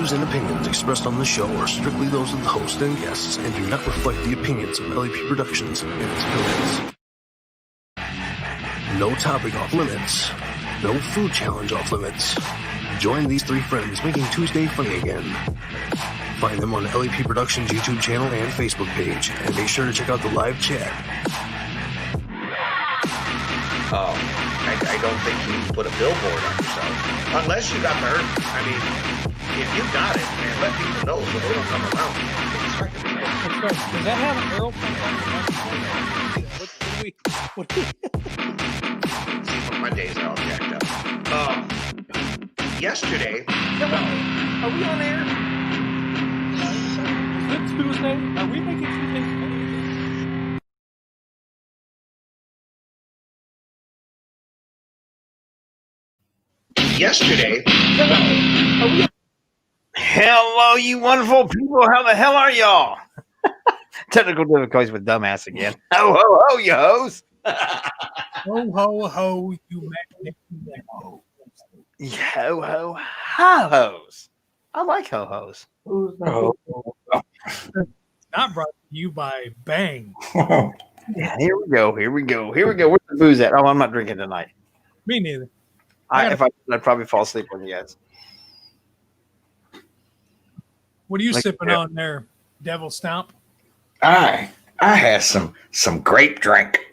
views and opinions expressed on the show are strictly those of the host and guests and do not reflect the opinions of LAP Productions and its affiliates. No topic off limits. No food challenge off limits. Join these three friends making Tuesday funny again. Find them on LAP Productions YouTube channel and Facebook page, and make sure to check out the live chat. I don't think you need to put a billboard on yourself. Unless you got the hurt. I mean, if you got it, man, let people know so they don't come around. That's right. Does that have an aeroplane on it? What do we... My days are all jacked up. Yesterday... Are we on air? Is it Tuesday? Are we making Tuesday funny? Yesterday... Hello, you wonderful people. How the hell are y'all? Technical difficulties with dumbass again. Ho, ho, ho, you hoes. Ho, ho, ho, you magnificent ho. Ho, ho, ho-hos. I like ho-hos. Not brought to you by Bang. Yeah, here we go. Where's the booze at? Oh, I'm not drinking tonight. Me neither. I'd probably fall asleep on you guys. What are you sipping on there, Devil Stomp? I had some grape drink.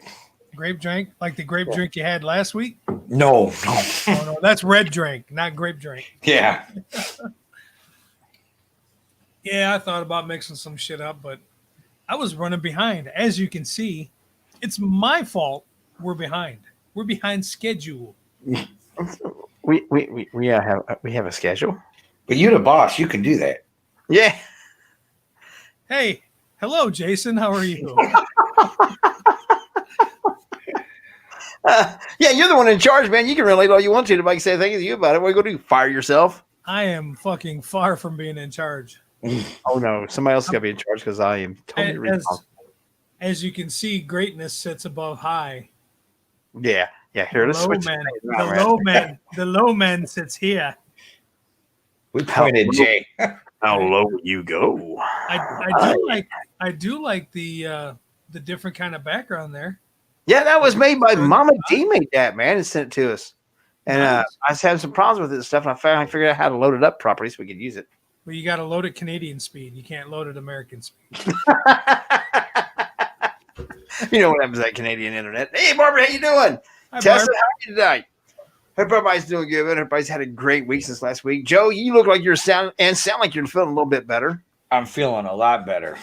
Grape drink? Like the grape drink you had last week? No. Oh, no, that's red drink, not grape drink. Yeah. Yeah, I thought about mixing some shit up, but I was running behind. As you can see, it's my fault we're behind. We're behind schedule. We have a schedule. But you're the boss. You can do that. Yeah. Hey, hello, Jason. How are you? Yeah, you're the one in charge, man. You can relate all you want to. Nobody can say anything to you about it. What are you going to do? Fire yourself? I am fucking far from being in charge. Oh, no. Somebody else got to be in charge because I am totally responsible. As you can see, greatness sits above high. Yeah. Here it is. The low man sits here. We pointed Jay. How low will you go? I do like the different kind of background there. Yeah, that was made by Mama D. Made that, man, and sent it to us. And I was having some problems with it and stuff, and I figured out how to load it up properly so we could use it. Well, you got to load it Canadian speed. You can't load it American speed. You know what happens to that Canadian internet. Hey, Barbara, how you doing? Hi, Tessa, Barbara. how are you tonight? Hope everybody's doing good. Everybody's had a great week since last week. Joe, you look like sound like you're feeling a little bit better. I'm feeling a lot better.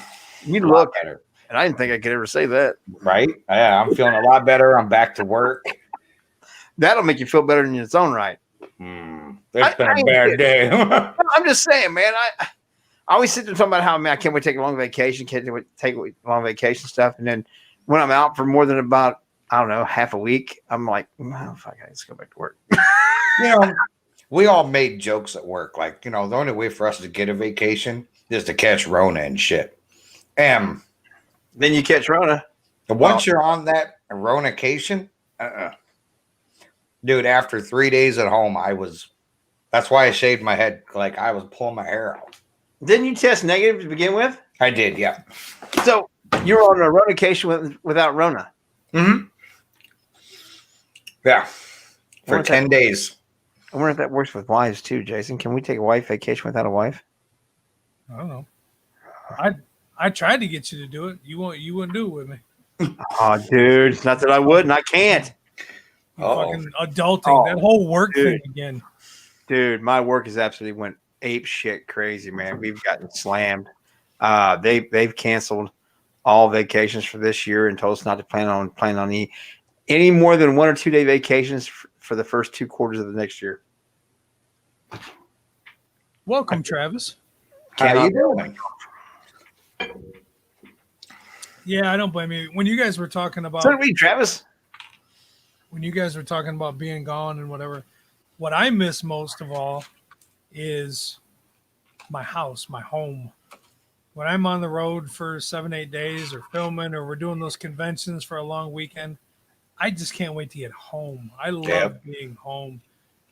You look better. And I didn't think I could ever say that. Right? Yeah, I'm feeling a lot better. I'm back to work. That'll make you feel better in its own right. It's been a bad day. I'm just saying, man. I always sit there talking about how, man, I can't wait to take a long vacation, can't wait to take long vacation stuff. And then when I'm out for more than about, I don't know, half a week, I'm like, oh, fuck, let's go back to work. We all made jokes at work. Like, the only way for us to get a vacation is to catch Rona and shit. And then you catch Rona. Once you're on that Rona-cation, dude, after 3 days at home, that's why I shaved my head. Like, I was pulling my hair out. Didn't you test negative to begin with? I did, yeah. So you were on a Rona-cation without Rona. Mm-hmm. Yeah. For 10 days. I wonder if that works with wives too, Jason. Can we take a wife vacation without a wife? I don't know. I tried to get you to do it. You wouldn't do it with me. Oh, dude. It's not that I would, and I can't. Fucking adulting. That whole work thing again. Dude, my work has absolutely went ape shit crazy, man. We've gotten slammed. They've canceled all vacations for this year and told us not to plan on any more than 1 or 2 day vacations for the first 2 quarters of the next year. Welcome, Travis. How you doing? Yeah, I don't blame you. When you guys were talking about So did we, Travis. When you guys were talking about being gone and whatever, what I miss most of all is my house, my home. When I'm on the road for 7-8 days or filming or we're doing those conventions for a long weekend, I just can't wait to get home. I love being home.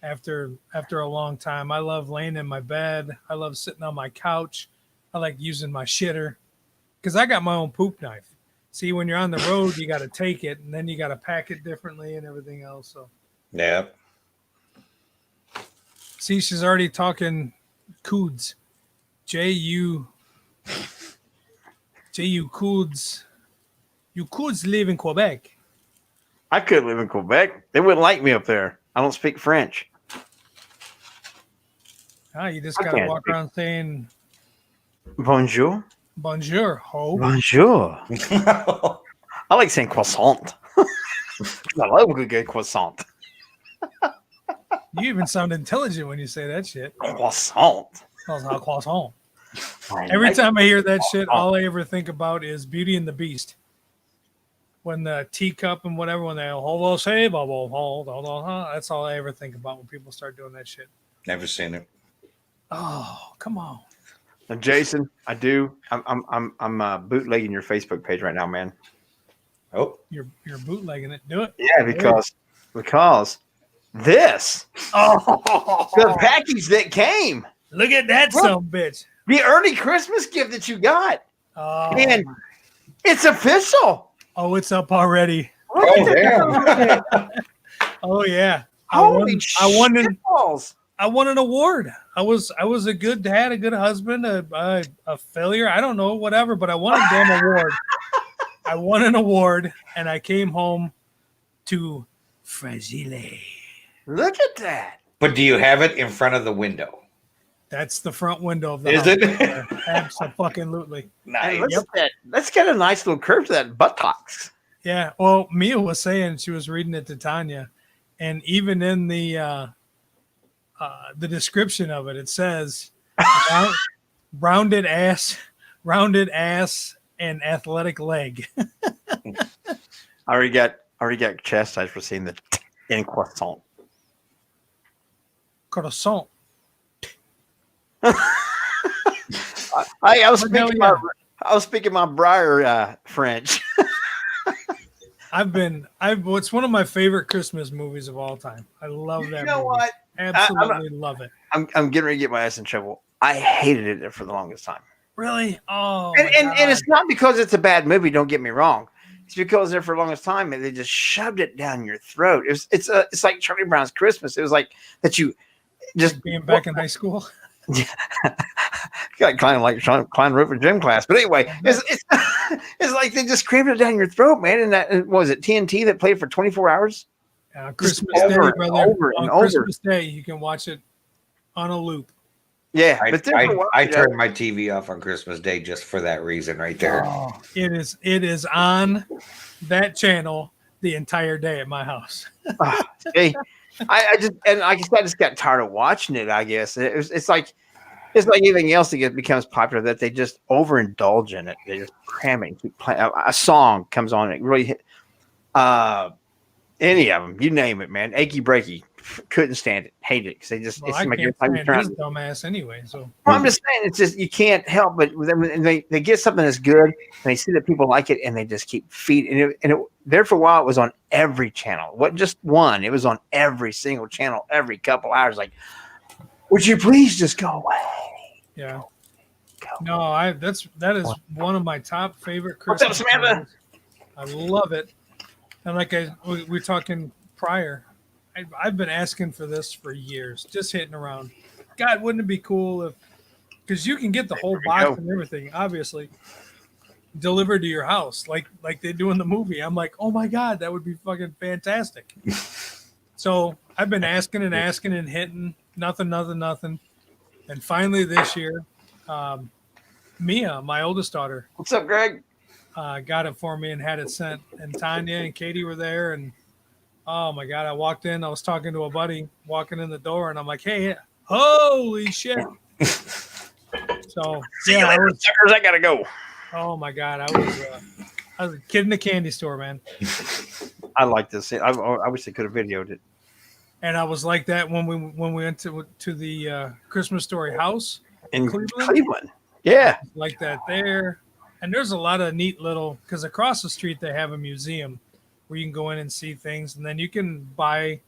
after a long time. I love laying in my bed. I love sitting on my couch. I like using my shitter because I got my own poop knife. See, when you're on the road, you got to take it and then you got to pack it differently and everything else. So Yeah. see, she's already talking Couds. J-U Couds. You Couds live in Quebec. I could live in Quebec. They wouldn't like me up there. I don't speak French. Ah, you just I got to can't walk speak- around saying Bonjour. bonjour, ho. Bonjour. I like saying croissant. I love a good croissant. You even sound intelligent when you say that shit. Croissant. Croissant. I Every like time I hear that shit, croissant. all I ever think about is Beauty and the Beast. When the teacup and whatever, when they hold say bubble, hold, that's all I ever think about when people start doing that shit. Never seen it. Oh, come on. Now, Jason, I do. I'm bootlegging your Facebook page right now, man. Oh, You're bootlegging it. Do it. Yeah, because this Oh, the package that came, look at that Look. son bitch. the early Christmas gift that you got, Oh, and it's official. oh, it's up already. oh damn. Oh yeah. Holy I won shit balls. I won an award. I was a good dad, a good husband, a failure. I don't know, whatever, but I won a damn award. I won an award, and I came home to Fragile. Look at that. But do you have it in front of the window? That's the front window of the Is house. it? Right there. Absolutely. Hey, Nice. look Yep. at that. Let's get a nice little curve to that buttocks. Yeah. Well, Mia was saying she was reading it to Tanya, and even in the description of it, it says rounded ass, and athletic leg. I already got chastised for seeing the in croissant. Croissant. I was But hell speaking yeah. I was speaking my Briar French. It's one of my favorite Christmas movies of all time. I love that You know movie. what? Absolutely love it. I'm getting ready to get my ass in trouble. I hated it for the longest time. Really? Oh, And it's not because it's a bad movie, don't get me wrong. It's because there for the longest time they just shoved it down your throat. It's like Charlie Brown's Christmas. It was like that you just being back in high school. got kind of like climb rope in gym class. But anyway, it's like they just crammed it down your throat, man. And that what was it TNT that played for 24 hours? Christmas over Day, and brother. over On and over. Christmas Day, you can watch it on a loop. Yeah, I but then for a while, you know, turned my TV off on Christmas Day just for that reason right there. Oh, it is on that channel the entire day at my house. hey, I just got tired of watching it. I guess it's like anything else that becomes popular that they just overindulge in it. They just cram it and keep playing. A song comes on, it really hit. Any of them, you name it, man. Achy breaky, couldn't stand it, hate it because they just. Well, It's I like can't every time stand you his turn. dumbass anyway. So Well, I'm just saying, it's just you can't help but when they get something that's good and they see that people like it and they just keep feeding. And it there for a while it was on every channel. What just one? It was on every single channel every couple hours. Like, would you please just go away? yeah. Go. No, that is one of my top favorite What's up, Christmas Samantha? movies. I love it. And like we're talking prior, I've been asking for this for years, just hitting around. God, wouldn't it be cool if, because you can get the whole we box go. and everything, obviously, delivered to your house, like they do in the movie. I'm like, oh my God, that would be fucking fantastic. So I've been asking and hitting nothing. And finally this year, Mia, my oldest daughter, What's up, Greg? got it for me and had it sent. And Tanya and Katie were there. And oh my God, I walked in. I was talking to a buddy walking in the door, and I'm like, hey, holy shit. So, See you yeah, later, suckers. I gotta go. oh my God, I was a kid in the candy store, man. I like this. I wish they could have videoed it. And I was like that when we went to the Christmas Story house In Cleveland? Cleveland. Yeah. like that there. And there's a lot of neat little, because across the street they have a museum where you can go in and see things, and then you can buy.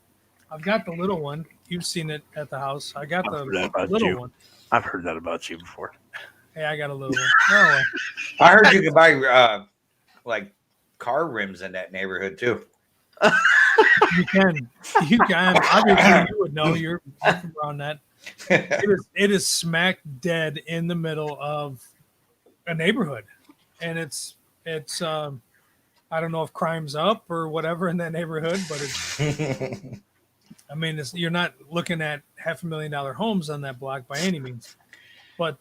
I've got the little one, you've seen it at the house. I got I've the heard that about little you. one. I've heard that about you before. Hey, I got a little one. Oh, I heard you could buy like car rims in that neighborhood too. you can. You can. Obviously, you would know. You're from around that. It is smack dead in the middle of a neighborhood, and it's I don't know if crime's up or whatever in that neighborhood, but it's. I mean, you're not looking at $500,000 homes on that block by any means, but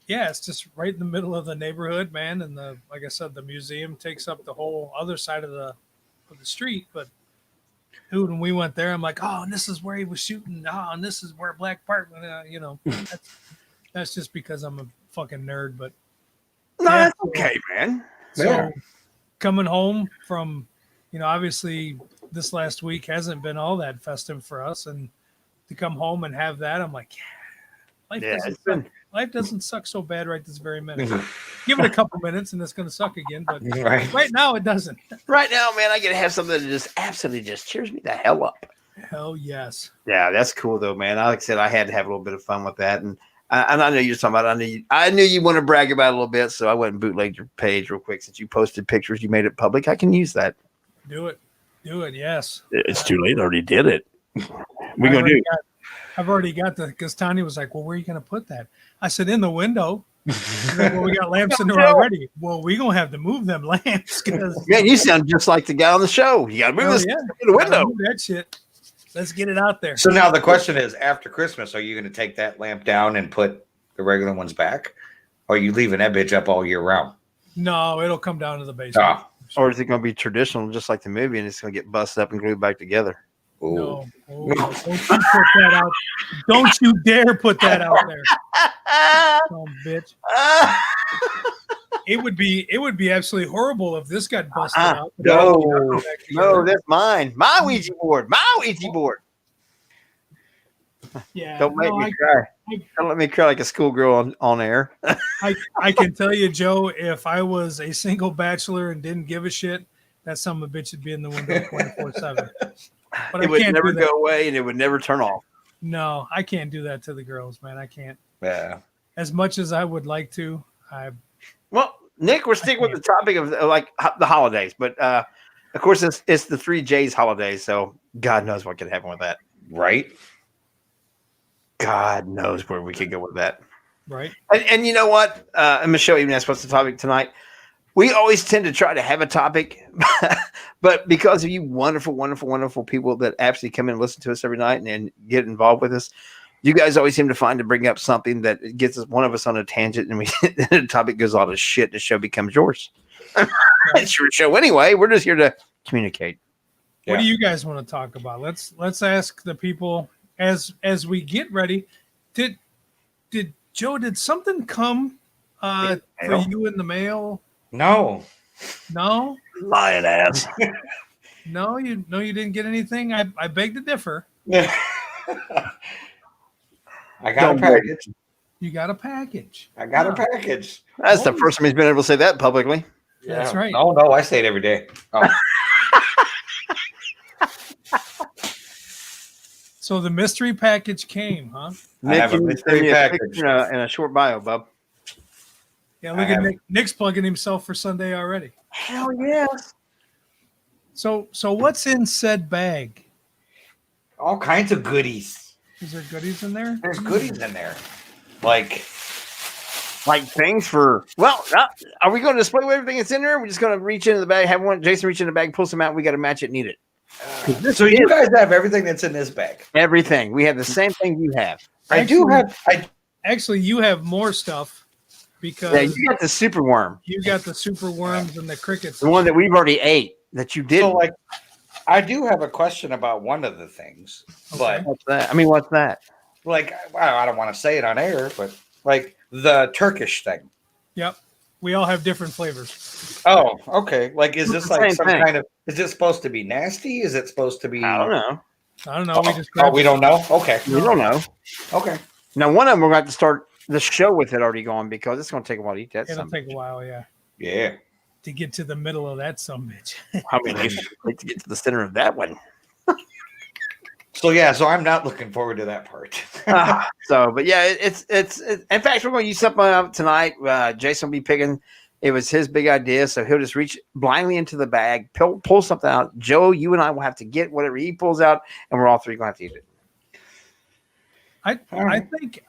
yeah, it's just right in the middle of the neighborhood, man. And like I said, the museum takes up the whole other side of the street. But dude, when we went there, I'm like, oh, and this is where he was shooting. Oh, and this is where Black Park. You know, that's just because I'm a fucking nerd. But No, yeah, that's okay, man. so Yeah. coming home from, obviously this last week hasn't been all that festive for us, and to come home and have that, I'm like, yeah, life doesn't suck so bad right this very minute. Give it a couple minutes and it's going to suck again, but right now it doesn't. Right now, man, I get to have something that just absolutely just cheers me the hell up. Hell yes. Yeah, that's cool though, man. Like I said, I had to have a little bit of fun with that, and I know you're talking about. I knew you want to brag about it a little bit, so I went and bootlegged your page real quick. Since you posted pictures, you made it public. I can use that. Do it. Yes. It's too late. I already did it. We're gonna do. I've already got because Tanya was like, well, where are you going to put that? I said, in the window. Like, well, we got lamps in there already. Well, we're going to have to move them lamps. Man, you sound just like the guy on the show. You got to move this in the window. Move that shit. Let's get it out there. So now the question is, after Christmas, are you going to take that lamp down and put the regular ones back? Or are you leaving that bitch up all year round? No, it'll come down to the basement. Or is it going to be traditional, just like the movie, and it's going to get busted up and glued back together? Ooh. No. Oh, don't you put that out. Don't you dare put that out there. Bitch. It would be absolutely horrible if this got busted out. No, that's mine. My Ouija board. Yeah. Don't make me cry. Don't let me cry like a schoolgirl on air. I can tell you, Joe, if I was a single bachelor and didn't give a shit, that son of a bitch would be in the window 24/7. But it would never go away and it would never turn off. No, I can't do that to the girls, man. I can't. Yeah. As much as I would like to, Well, Nick, we're sticking with the topic of like the holidays, but of course it's the 3 J's holidays, so God knows what could happen with that. Right? God knows where we could go with that. Right. And you know what? And Michelle even asked what's the topic tonight. We always tend to try to have a topic, but because of you wonderful, wonderful, wonderful people that actually come in and listen to us every night and get involved with us, you guys always seem to find to bring up something that gets one of us on a tangent, and the topic goes all to shit. The show becomes yours. It's your show anyway. We're just here to communicate. What do you guys want to talk about? Let's ask the people as we get ready. Did something come for you in the mail? No. Lying ass. No, you didn't get anything. I beg to differ. I got a package. You got a package. I got a package. That's the first time he's been able to say that publicly. That's right. No, I say it every day. Oh. So the mystery package came, huh? I have a mystery package and a short bio, Bub. Yeah, look at Nick. Nick's plugging himself for Sunday already. Hell yes. So what's in said bag? All kinds of goodies. Is there goodies in there? There's goodies in there. Like things for, are we going to display everything that's in there? We're just going to reach into the bag, have Jason reach in the bag, pull some out. We got to match it, need it. So you guys have everything that's in this bag. Everything. We have the same thing you have. Actually, you have more stuff because you got the super worm. You got the super worms and the crickets. The one that we've already ate that you did. So I do have a question about one of the things, but what's that? I mean, what's that? Like, I don't want to say it on air, but like the Turkish thing. Yep. We all have different flavors. Oh, okay. Like, is this like some thing. kind of, is it supposed to be nasty? Is it supposed to be? I don't know. We don't know. Okay. We don't know. Okay. Now, one of them we're going to have to start the show with it already going because it's going to take a while to eat that. It'll take a while, yeah. Yeah. To get to the middle of that sumbitch. How many like to get to the center of that one? So yeah, so I'm not looking forward to that part. But yeah, it's in fact, we're going to use something up tonight. Jason will be picking. It was his big idea, so he'll just reach blindly into the bag, pull something out. Joe, you and I will have to get whatever he pulls out, and we're all three going to have to eat it.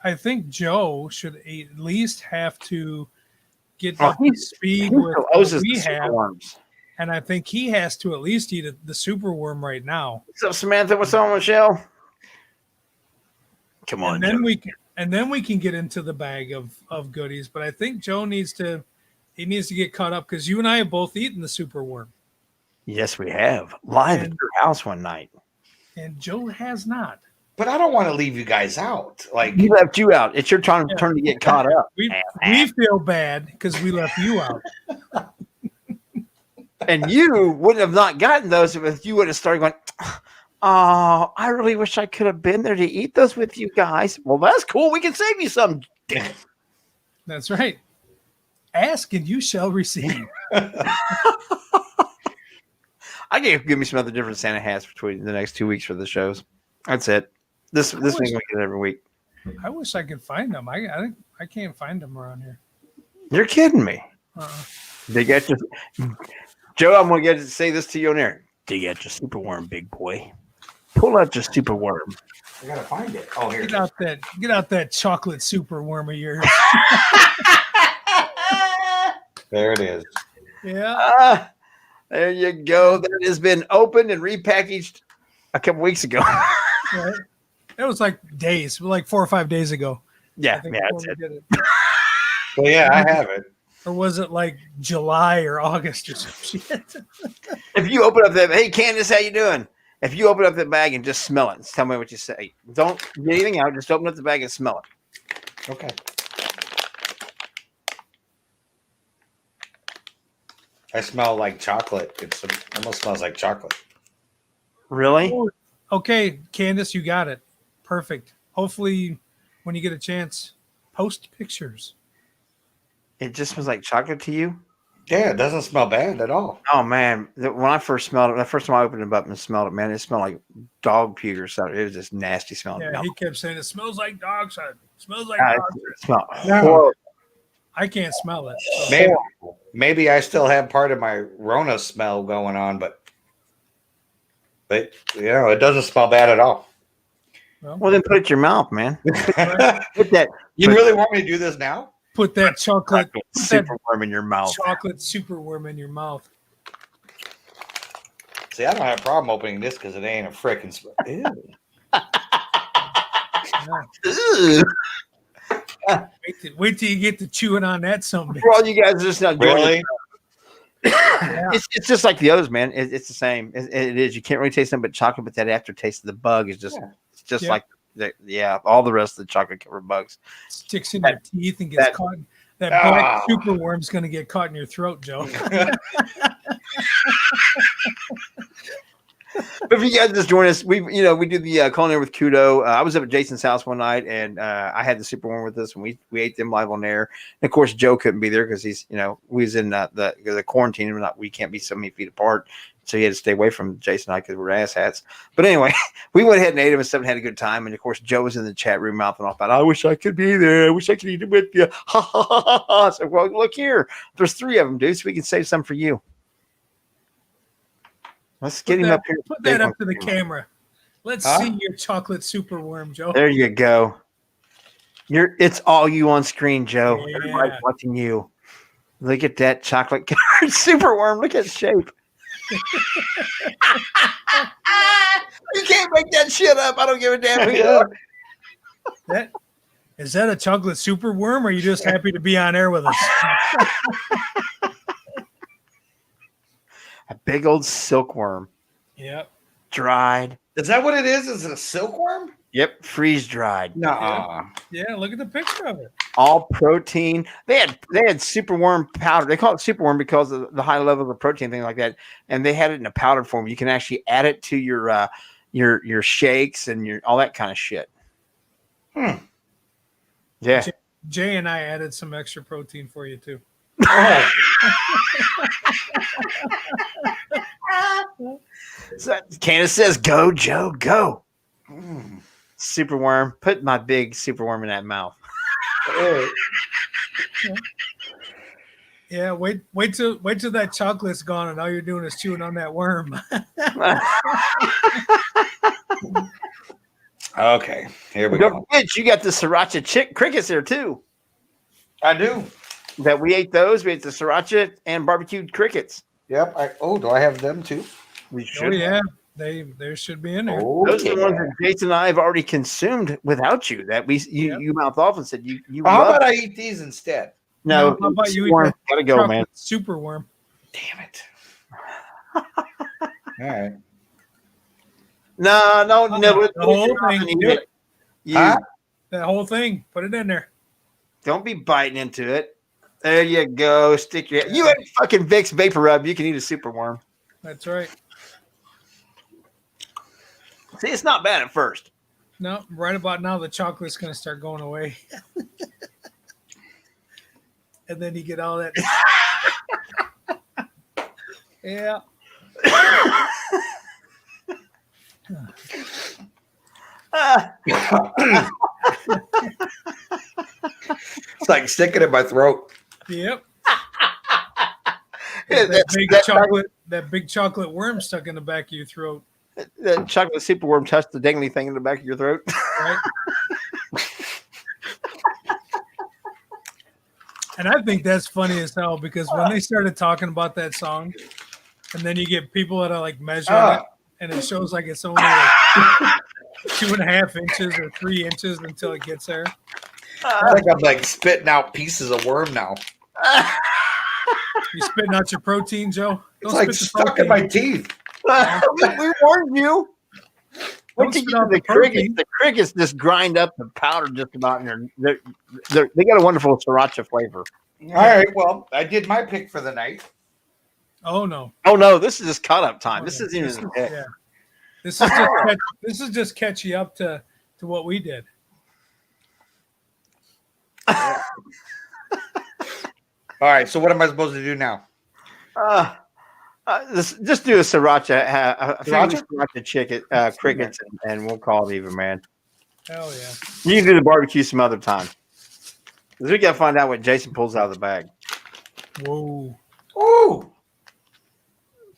I think Joe should at least have to get up to speed with what we have, and I think he has to at least eat the super worm right now. What's up, Samantha? What's on, Michelle? Come on, and then we can get into the bag of goodies. But I think Joe needs to get caught up because you and I have both eaten the super worm. Yes, we have live at your house one night, and Joe has not. But I don't want to leave you guys out. Like he left you out. It's your turn to get caught up. We feel bad because we left you out. And you would have not gotten those if you would have started going, oh, I really wish I could have been there to eat those with you guys. Well, that's cool. We can save you some. That's right. Ask and you shall receive. I can give me some other different Santa hats between the next 2 weeks for the shows. That's it. This thing we get every week. I wish I could find them. I can't find them around here. You're kidding me. They get you, Joe. I'm going to get to say this to you on air. Dig out your super worm, big boy. Pull out your super worm. I gotta find it. Oh, here. Get out that chocolate super worm of yours. There it is. Yeah. There you go. That has been opened and repackaged a couple weeks ago. Right. It was like days, like 4 or 5 days ago. Yeah, that's it. Well, yeah, I have it. Or was it like July or August or some shit? If you open up that, hey Candace, how you doing? If you open up that bag and just smell it, tell me what you say. Don't get anything out. Just open up the bag and smell it. Okay. I smell like chocolate. It almost smells like chocolate. Really? Okay, Candace, you got it. Perfect. Hopefully, when you get a chance, post pictures. It just smells like chocolate to you? Yeah, it doesn't smell bad at all. Oh, man. When I first smelled it, the first time I opened it up and smelled it, man, it smelled like dog puke or something. It was just nasty smelling. Yeah, he kept saying, it smells like dog shit. It smells like dog shit. It smelled horrible. I can't smell it. So. Maybe I still have part of my Rona smell going on, but it doesn't smell bad at all. Well, then put it in your mouth, man. You really want me to do this now? Put that chocolate super worm in your mouth. Chocolate super worm in your mouth. See, I don't have a problem opening this because it ain't a freaking smell. Wait till you get to chewing on that something. For all you guys just not really. Yeah. It's just like the others, man. It's the same. It is. You can't really taste them, but chocolate. But that aftertaste of the bug is just like all the rest of the chocolate covered bugs. Sticks in your teeth and gets caught. That black super worm's going to get caught in your throat, Joe. But if you guys just join us, we do the Culinary with Couto. I was up at Jason's house one night, and I had the super worm with us, and we ate them live on air. And of course, Joe couldn't be there because he's we was in the quarantine, and we can't be so many feet apart, so he had to stay away from Jason and I because we're asshats. But anyway, we went ahead and ate them and stuff and had a good time. And of course, Joe was in the chat room mouthing off about, I wish I could be there. I wish I could eat it with you. Ha ha ha ha. So well, look here, there's 3 of them, dude. So we can save some for you. Let's get him up here. Put that up to the camera. Let's see your chocolate super worm, Joe. There you go. It's all you on screen, Joe. Yeah. Everybody's watching you. Look at that chocolate covered super worm. Look at the shape. You can't make that shit up. I don't give a damn who you are. Is that a chocolate super worm, or are you just happy to be on air with us? A big old silkworm. Yep. Dried. Is that what it is? Is it a silkworm? Yep. Freeze dried. No. Yeah, look at the picture of it. All protein. They had superworm powder. They call it superworm because of the high level of protein, thing like that. And they had it in a powdered form. You can actually add it to your shakes and all that kind of shit. Yeah. Jay and I added some extra protein for you too. Oh. So Candace says, "Go, Joe, go." Super worm. Put my big super worm in that mouth. Yeah, wait till that chocolate's gone and all you're doing is chewing on that worm. Okay, here we Don't go. forget, you got the sriracha crickets there too. I do. That we ate those. We ate the sriracha and barbecued crickets. Yep. Do I have them too? We Oh should. yeah, they should be in there. Oh, Those are the ones yeah. that Jason and I have already consumed without you. That you mouth off and said you How love. about I eat these instead? No, how about you eat worm. that Gotta go, man. super worm? Damn it. All right. No. The whole thing. Huh? That whole thing. Put it in there. Don't be biting into it. There you go. Stick your. You had fucking Vicks Vapor Rub. You can eat a super worm. That's right. See, it's not bad at first. No, right about now the chocolate's gonna start going away. And then you get all that. Yeah. It's like sticking in my throat. Yep. Yeah, that big chocolate worm stuck in the back of your throat. That chocolate super worm touched the dangly thing in the back of your throat. Right. And I think that's funny as hell because when they started talking about that song, and then you get people that are like measuring it, and it shows like it's only like 2.5 inches or 3 inches until it gets there. I think I'm like spitting out pieces of worm now. You spitting out your protein, Joe? It's like stuck in my teeth. We warned you. Don't Wait till spit you out get the the crickets. protein. The crickets just grind up the powder just about in there. They got a wonderful sriracha flavor. All right. Well, I did my pick for the night. Oh no! Oh no, this is just caught up time. This Okay. isn't even. Yeah. This is just catch you up to what we did. All right. So what am I supposed to do now? Just do a sriracha, Sriracha? sriracha chicken, crickets, and we'll call it even, man. Hell yeah! You can do the barbecue some other time. 'Cause we got to find out what Jason pulls out of the bag. Whoa! Ooh.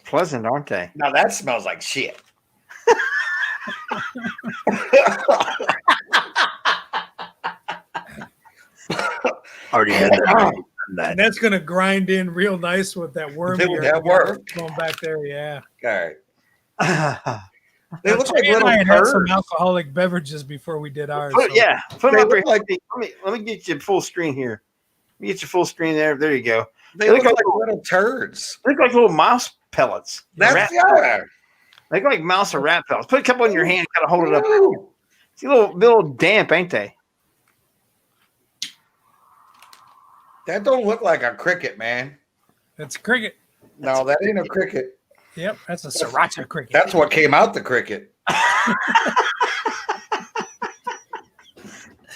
Pleasant, aren't they? Now that smells like shit. Already had that. And that's gonna grind in real nice with that worm. With here that worm. going back there. Yeah. All right. They look like Trey and little I had some birds. alcoholic beverages before we did ours. Put, so- yeah, put They them up look here. Let me get you full screen here. Let me get you full screen there. There you go. They look like little turds. They look like little mouse pellets. That's They look like mouse or rat pellets. Put a couple in your hand. Gotta hold it up. Ooh. See, a little damp, ain't they? That don't look like a cricket, man. That's a cricket. No, that ain't a cricket. Yep, that's a sriracha cricket. That's what came out the cricket.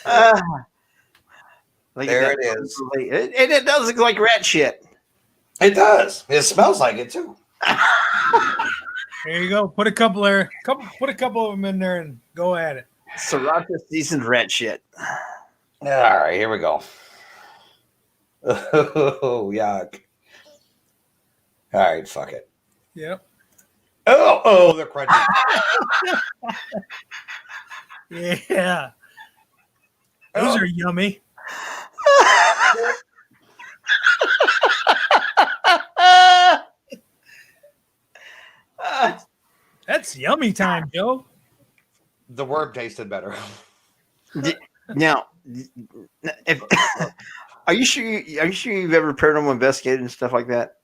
There it is. And it does look like rat shit. It does. It smells like it too. There you go. Put a couple there. Put a couple of them in there and go at it. Sriracha seasoned rat shit. All right, here we go. Oh, yuck. All right, fuck it. Yep. Oh, they're crunchy. Yeah. Those are yummy. That's yummy time, Joe. The worm tasted better. Now, if are you sure you've ever paranormal investigated and stuff like that?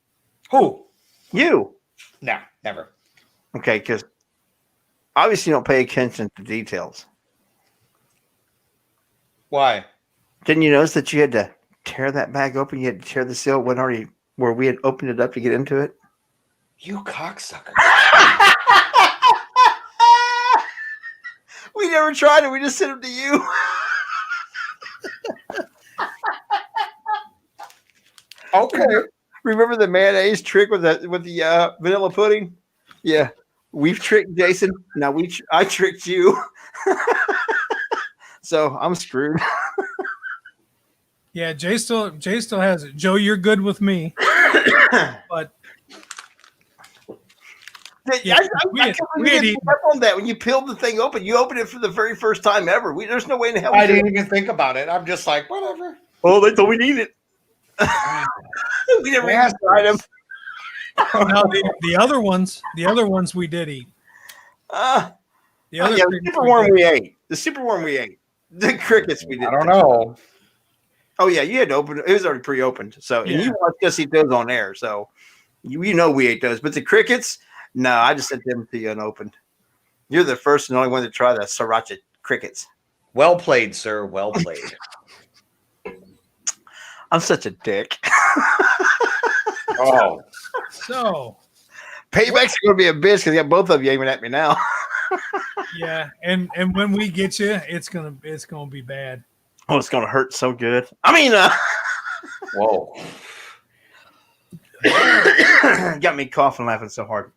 Who? You? No, never. Okay, because obviously you don't pay attention to details. Why? Didn't you notice that you had to tear that bag open? You had to tear the seal when already where we had opened it up to get into it. You cocksucker. We never tried it. We just sent them to you. Okay. Remember the mayonnaise trick with the vanilla pudding? Yeah, We've tricked Jason. Now I tricked you. So I'm screwed. Yeah, Jay still has it. Joe, you're good with me, but yeah, I can't believe you didn't pick up on that when you peeled the thing open. You opened it for the very first time ever. There's no way in hell. I didn't even think about it. I'm just like, whatever. Oh, they told we need it. We never even tried them. no, the other ones we did eat. The other superworm we ate. The superworm we ate. The crickets we did. I don't know. Oh yeah, you had to open it. It was already pre-opened. So and you watched us eat those on air. So you know we ate those. But the crickets, no, I just sent them to you unopened. You're the first and only one to try the sriracha crickets. Well played, sir. Well played. I'm such a dick. Oh. So payback's gonna be a bitch because you got both of you aiming at me now. Yeah, and when we get you, it's gonna be bad. Oh, it's gonna hurt so good. I mean, Whoa. got me coughing, laughing so hard.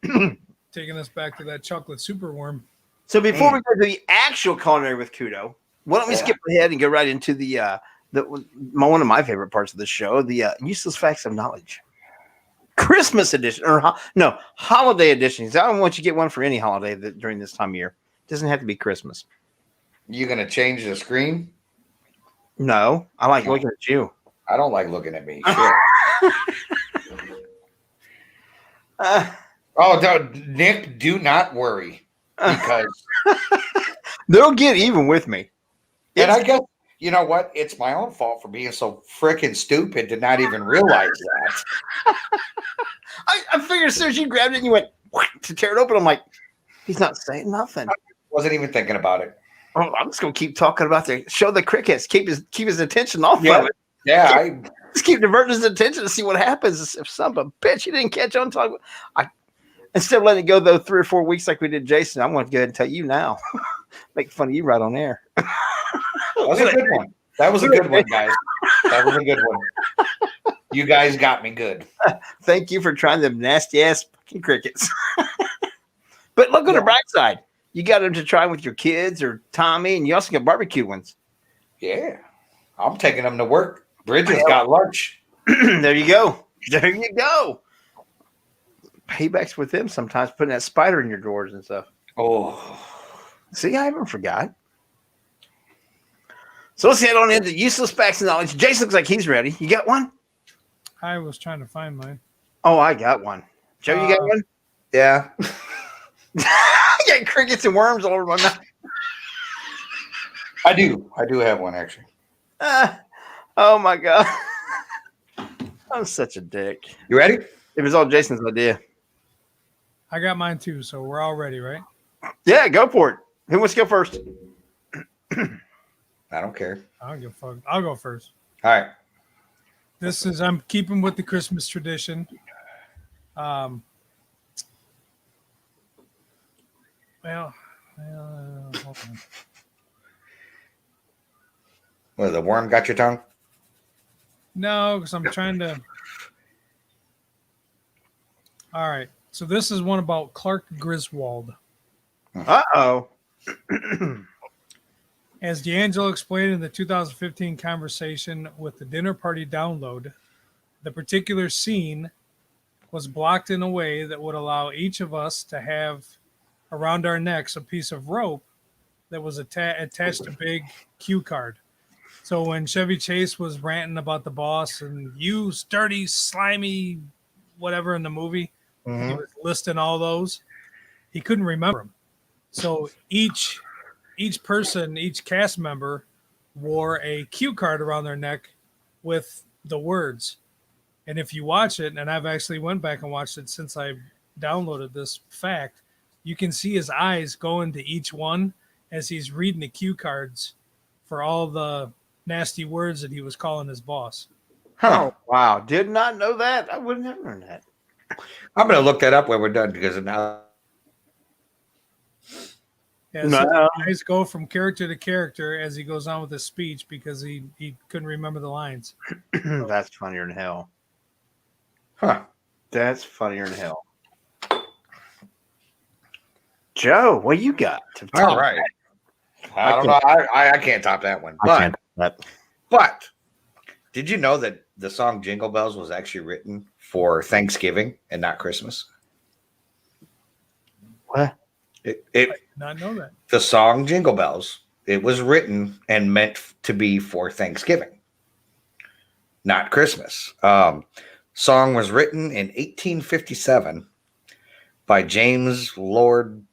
Taking us back to that chocolate superworm. So before we go to the actual Culinary with Couto, why don't we skip ahead and go right into the one of my favorite parts of the show, the useless facts of knowledge, Christmas edition, or no, holiday editions. I don't want you to get one for any holiday during this time of year. It doesn't have to be Christmas. You gonna change the screen? No, I like looking at you. I don't like looking at me. Nick, do not worry because they'll get even with me. And I guess you know what? It's my own fault for being so freaking stupid to not even realize that. I figured as soon as you grabbed it and you went to tear it open, I'm like, he's not saying nothing. I wasn't even thinking about it. Oh, I'm just gonna keep talking about the show, the crickets, keep his attention off of it. Yeah, just keep diverting his attention to see what happens. If son of a bitch he didn't catch on talking, instead of letting it go though 3 or 4 weeks like we did Jason, I'm going to go ahead and tell you now, make fun of you right on air. That was a good one. That was a good one, guys. That was a good one. You guys got me good. Thank you for trying them nasty ass fucking crickets. But look on the bright side. You got them to try with your kids or Tommy, and you also got barbecue ones. Yeah. I'm taking them to work. Bridget's got lunch. There you go. There you go. Paybacks with them sometimes, putting that spider in your drawers and stuff. Oh. See, I haven't forgot. So let's head on into useless facts and knowledge. Jason looks like he's ready. You got one? I was trying to find mine. Oh, I got one. Joe, you got one? Yeah. I got crickets and worms all over my mouth. I do have one, actually. Oh, my God. I'm such a dick. You ready? It was all Jason's idea. I got mine too, so we're all ready, right? Yeah, go for it. Who wants to go first? I don't care. I don't give a fuck. I'll go first. All right. I'm keeping with the Christmas tradition. Well, hold on. Well, the worm got your tongue? No, because I'm trying to. All right. So this is one about Clark Griswold. Uh-oh. As D'Angelo explained in the 2015 conversation with the Dinner Party Download, the particular scene was blocked in a way that would allow each of us to have around our necks a piece of rope that was attached to a big cue card. So when Chevy Chase was ranting about the boss and you sturdy, slimy, whatever in the movie, he was listing all those. He couldn't remember them. So each person, each cast member wore a cue card around their neck with the words. And if you watch it, and I've actually went back and watched it since I downloaded this fact, you can see his eyes go into each one as he's reading the cue cards for all the nasty words that he was calling his boss. Huh. Oh, wow. Did not know that. I wouldn't have known that. I'm going to look that up when we're done because now. Yeah, so eyes go from character to character as he goes on with his speech because he couldn't remember the lines. That's funnier than hell. Huh. That's funnier than hell. Joe, what you got to All top? right. I don't know. I can't top that one. But did you know that the song Jingle Bells was actually written for Thanksgiving and not Christmas? What? I did not know that. The song Jingle Bells, it was written and meant to be for Thanksgiving, not Christmas. Song was written in 1857 by James Lord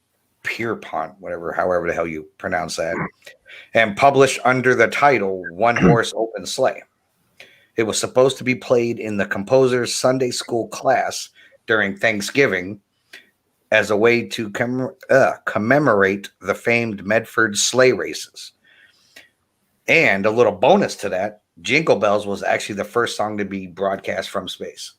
Pierpont, however the hell you pronounce that, and published under the title One Horse Open Sleigh. It was supposed to be played in the composer's Sunday school class during Thanksgiving as a way to commemorate the famed Medford sleigh races. And a little bonus to that, Jingle Bells was actually the first song to be broadcast from space.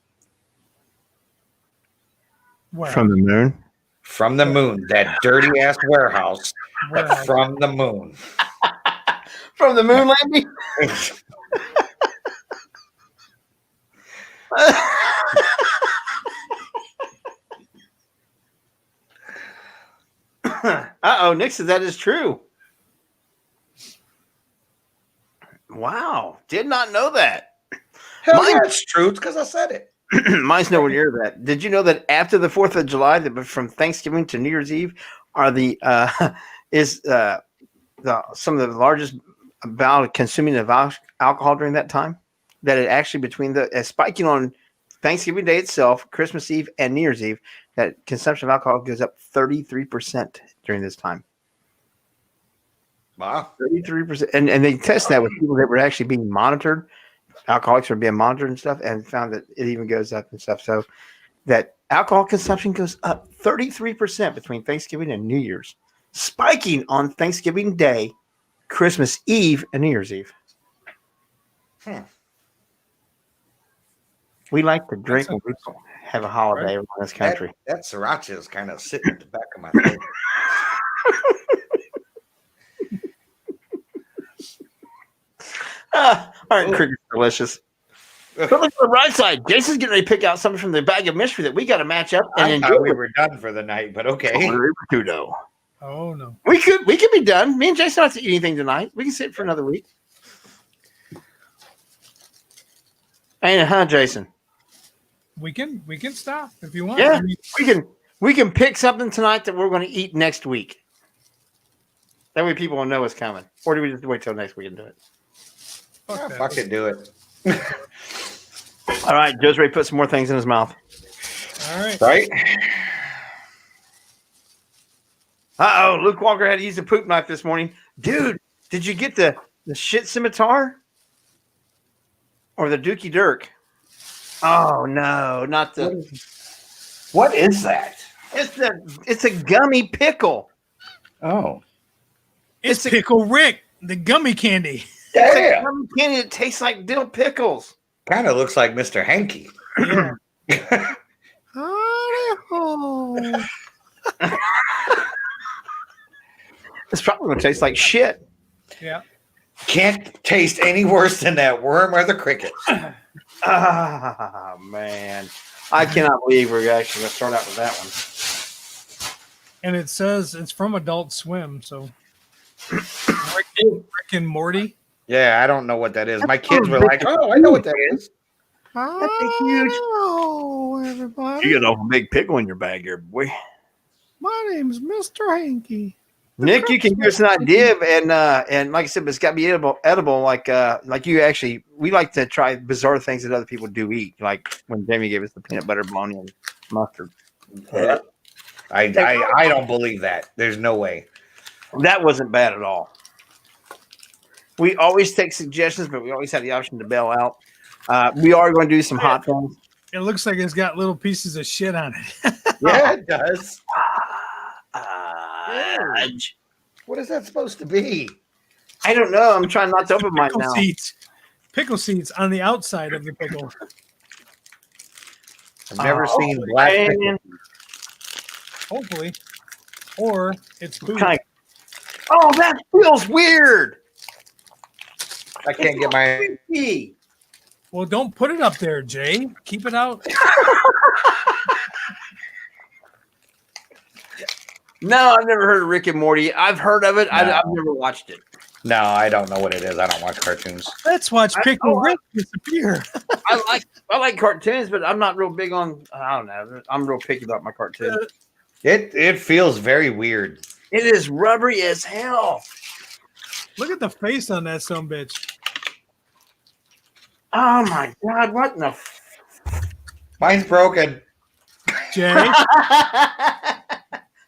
Wow. From the moon? From the moon, that dirty ass warehouse, but from the moon. From the moon landing? Uh-oh, Nick says that is true. Wow, did not know that. Hell yeah, it's true. It's because I said it. Mine's nowhere near that. Did you know that after the 4th of July, that from Thanksgiving to New Year's Eve are some of the largest about consuming of alcohol during that time? That it actually between spiking on Thanksgiving Day itself, Christmas Eve, and New Year's Eve, that consumption of alcohol goes up 33% during this time. Wow. 33%. And they test that with people that were actually being monitored. Alcoholics were being monitored and stuff, and found that it even goes up and stuff. So that alcohol consumption goes up 33% between Thanksgiving and New Year's, spiking on Thanksgiving Day, Christmas Eve, and New Year's Eve. We like to drink when we have a holiday in this country. That sriracha is kind of sitting at the back of my throat. Aren't crickets delicious? But look at the right side. Jason's getting ready to pick out something from the bag of mystery that we got to match up and I enjoy. thought we were done for the night, but okay. Culinary with Couto. Oh no. We could be done. Me and Jason don't have to eat anything tonight. We can sit for another week. Ain't it, huh, Jason? We can stop if you want. Yeah, I mean, we can pick something tonight that we're going to eat next week. That way people will know it's coming. Or do we just wait till next week and do it? Fuck it, do it. All right, Joe's ready to put some more things in his mouth. All right. Right? Uh-oh, Luke Walker had to use a poop knife this morning. Dude, did you get the shit scimitar? Or the Dookie Dirk? Oh, no, not the... What is that? It's a gummy pickle. Oh. It's Pickle Rick, the gummy candy. It's a Damn. gummy candy that tastes like dill pickles. Kind of looks like Mr. Hanky. Yeah. It's probably going to taste like shit. Yeah. Can't taste any worse than that worm or the cricket. Ah, man. I cannot believe we're actually going to start out with that one. And it says it's from Adult Swim, so Rick and Morty. Yeah, I don't know what that is. My kids were like, "Oh, I know what that is." That's a huge. Hello, everybody. You got a big pickle in your bag here, boy. My name's Mr. Hanky. Nick, you can give us an idea, and like I said, but it's got to be edible. Like you actually, we like to try bizarre things that other people do eat. Like when Jamie gave us the peanut butter bologna and mustard. Yeah. I don't believe that. There's no way. That wasn't bad at all. We always take suggestions, but we always have the option to bail out. We are going to do some hot things. It looks like it's got little pieces of shit on it. Yeah, it does. What is that supposed to be? I don't know. I'm trying not to open mine now. Pickle seeds on the outside of the pickle. I've never seen black pickle. Hopefully. Or it's food. Oh, that feels weird. I can't get my... Well, don't put it up there, Jay. Keep it out. No, I've never heard of Rick and Morty. I've heard of it. No. I've never watched it. No, I don't know what it is. I don't watch cartoons. Let's watch Pickle Rick disappear. I like cartoons, but I'm not real big on. I don't know. I'm real picky about my cartoons. It feels very weird. It is rubbery as hell. Look at the face on that son bitch. Oh my god! What in the? Mine's broken. Jay,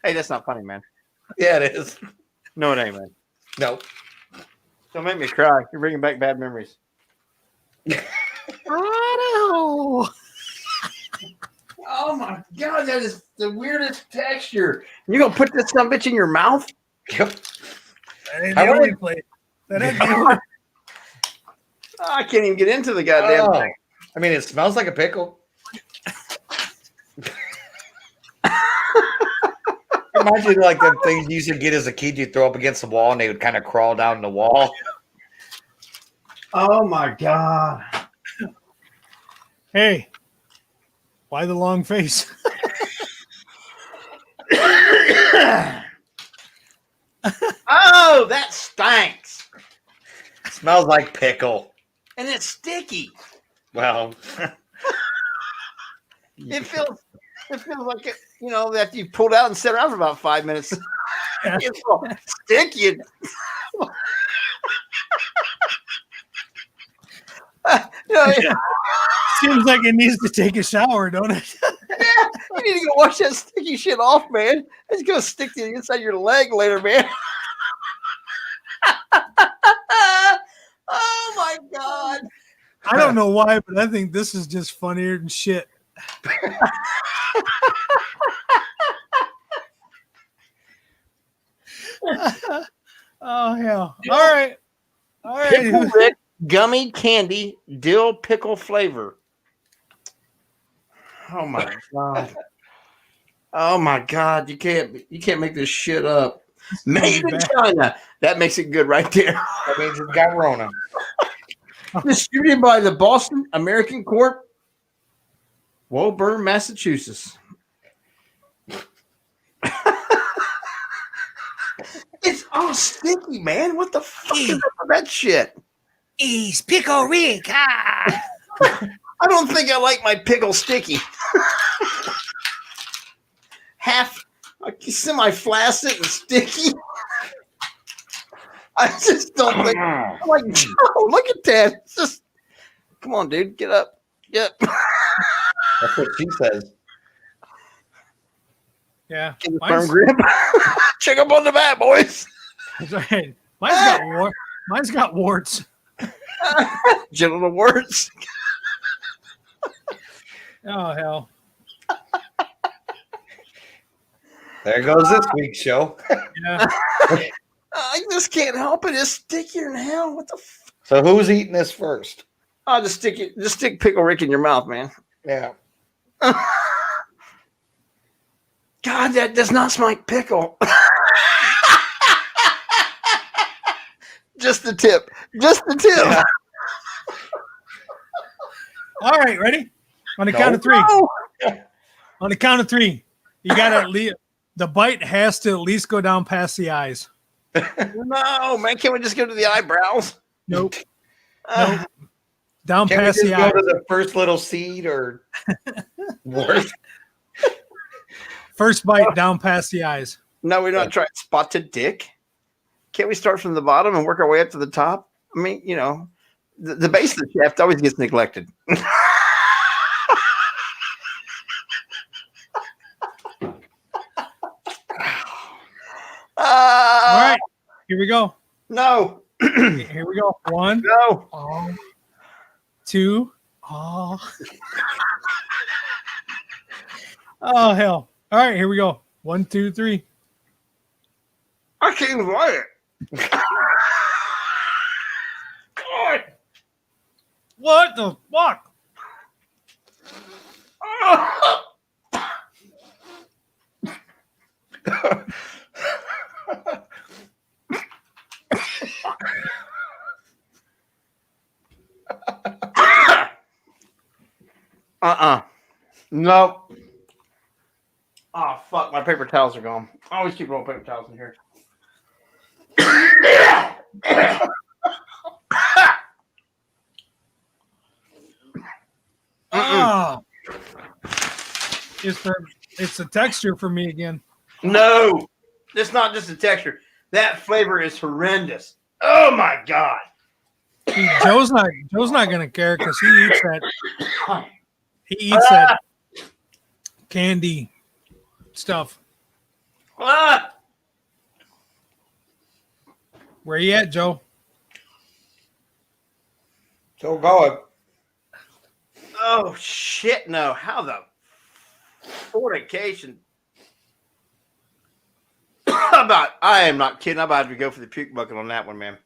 Hey, that's not funny, man. Yeah, it is. No, it ain't, man. No. Don't make me cry. You're bringing back bad memories. oh Oh my god, that is the weirdest texture. You gonna put this son bitch in your mouth? Yep. that ain't the only place. That ain't the only. Oh, I can't even get into the goddamn Oh. thing. I mean, it smells like a pickle. Imagine like the things you used to get as a kid, you throw up against the wall and they would kind of crawl down the wall. Oh my god. Hey, why the long face? Oh, that stinks. Smells like pickle. And it's sticky. Well, It feels like it, after you pulled out and sit around for about 5 minutes. It's all sticky. Seems like it needs to take a shower, don't it? You need to go wash that sticky shit off, man. It's gonna stick to the inside of your leg later, man. Oh my god. I don't know why, but I think this is just funnier than shit. Oh hell! All right. Pickle Rick gummy candy dill pickle flavor. Oh my god. Oh my god, you can't make this shit up. Made in China. That makes it good right there. that means it's got Rona. Distributed by the Boston American Corp, Woburn, Massachusetts. It's all sticky, man. What the fuck is up with that shit? He's Pickle Rick. I don't think I like my pickle sticky. Half semi-flaccid and sticky. I just don't think. I'm like, Joe, look at that. It's just, come on, dude, get up. Yep. That's what she says. Yeah. Get a firm grip. Check up on the bat, boys. Right. Mine's got warts. Genital warts. Oh hell. There goes this week's show. Yeah. I just can't help it. It's stickier than hell. What the So who's eating this first? Oh, just stick Pickle Rick in your mouth, man. Yeah. God, that does not smell like pickle. Just the tip. Just the tip. Yeah. All right, ready? On the count of three. No. On the count of three. You gotta at least the bite has to at least go down past the eyes. No, man. Can't we just go to the eyebrows? Nope. Nope. Down Can't we past just the go eyes. to the first little seed or wart? First bite down past the eyes. No, we're not trying spotted dick. Can't we start from the bottom and work our way up to the top? I mean, the base of the shaft always gets neglected. All right, here we go. No. Here we go. One, No. two. Oh. Oh hell! All right, here we go. 1, 2, 3. I can't even write it. God. What the fuck? No. Oh fuck! My paper towels are gone. always keep rolling paper towels in here. Ah, it's the texture for me again. No, it's not just the texture. That flavor is horrendous. Oh my god. See, Joe's not gonna care because he eats that. He eats that candy stuff. Ah! Where you at, Joe? Still going. Oh shit! No, how the fornication? I am not kidding. I'm about to go for the puke bucket on that one, man.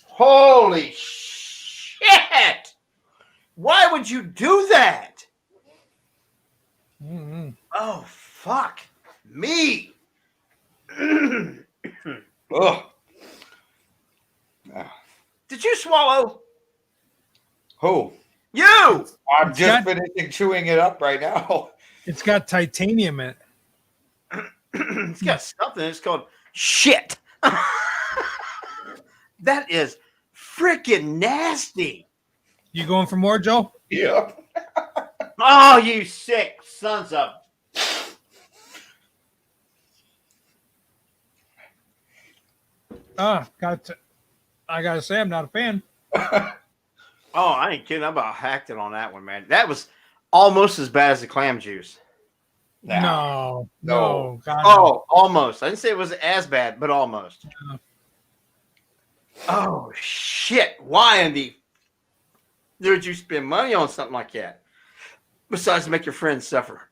Holy shit! Why would you do that? Mm-hmm. Oh fuck me! Ugh. Did you swallow? Who? You! I'm just finishing chewing it up right now. It's got titanium in it. It's got something. It's called shit. That is freaking nasty. You going for more, Joe? Yeah. Oh, you sick sons of. I gotta say, I'm not a fan. Oh, I ain't kidding. I about hacked it on that one, man. That was almost as bad as the clam juice. No. God, no. Oh, almost. I didn't say it was as bad, but almost. Yeah. Oh shit! Why in the would you spend money on something like that? Besides, make your friends suffer.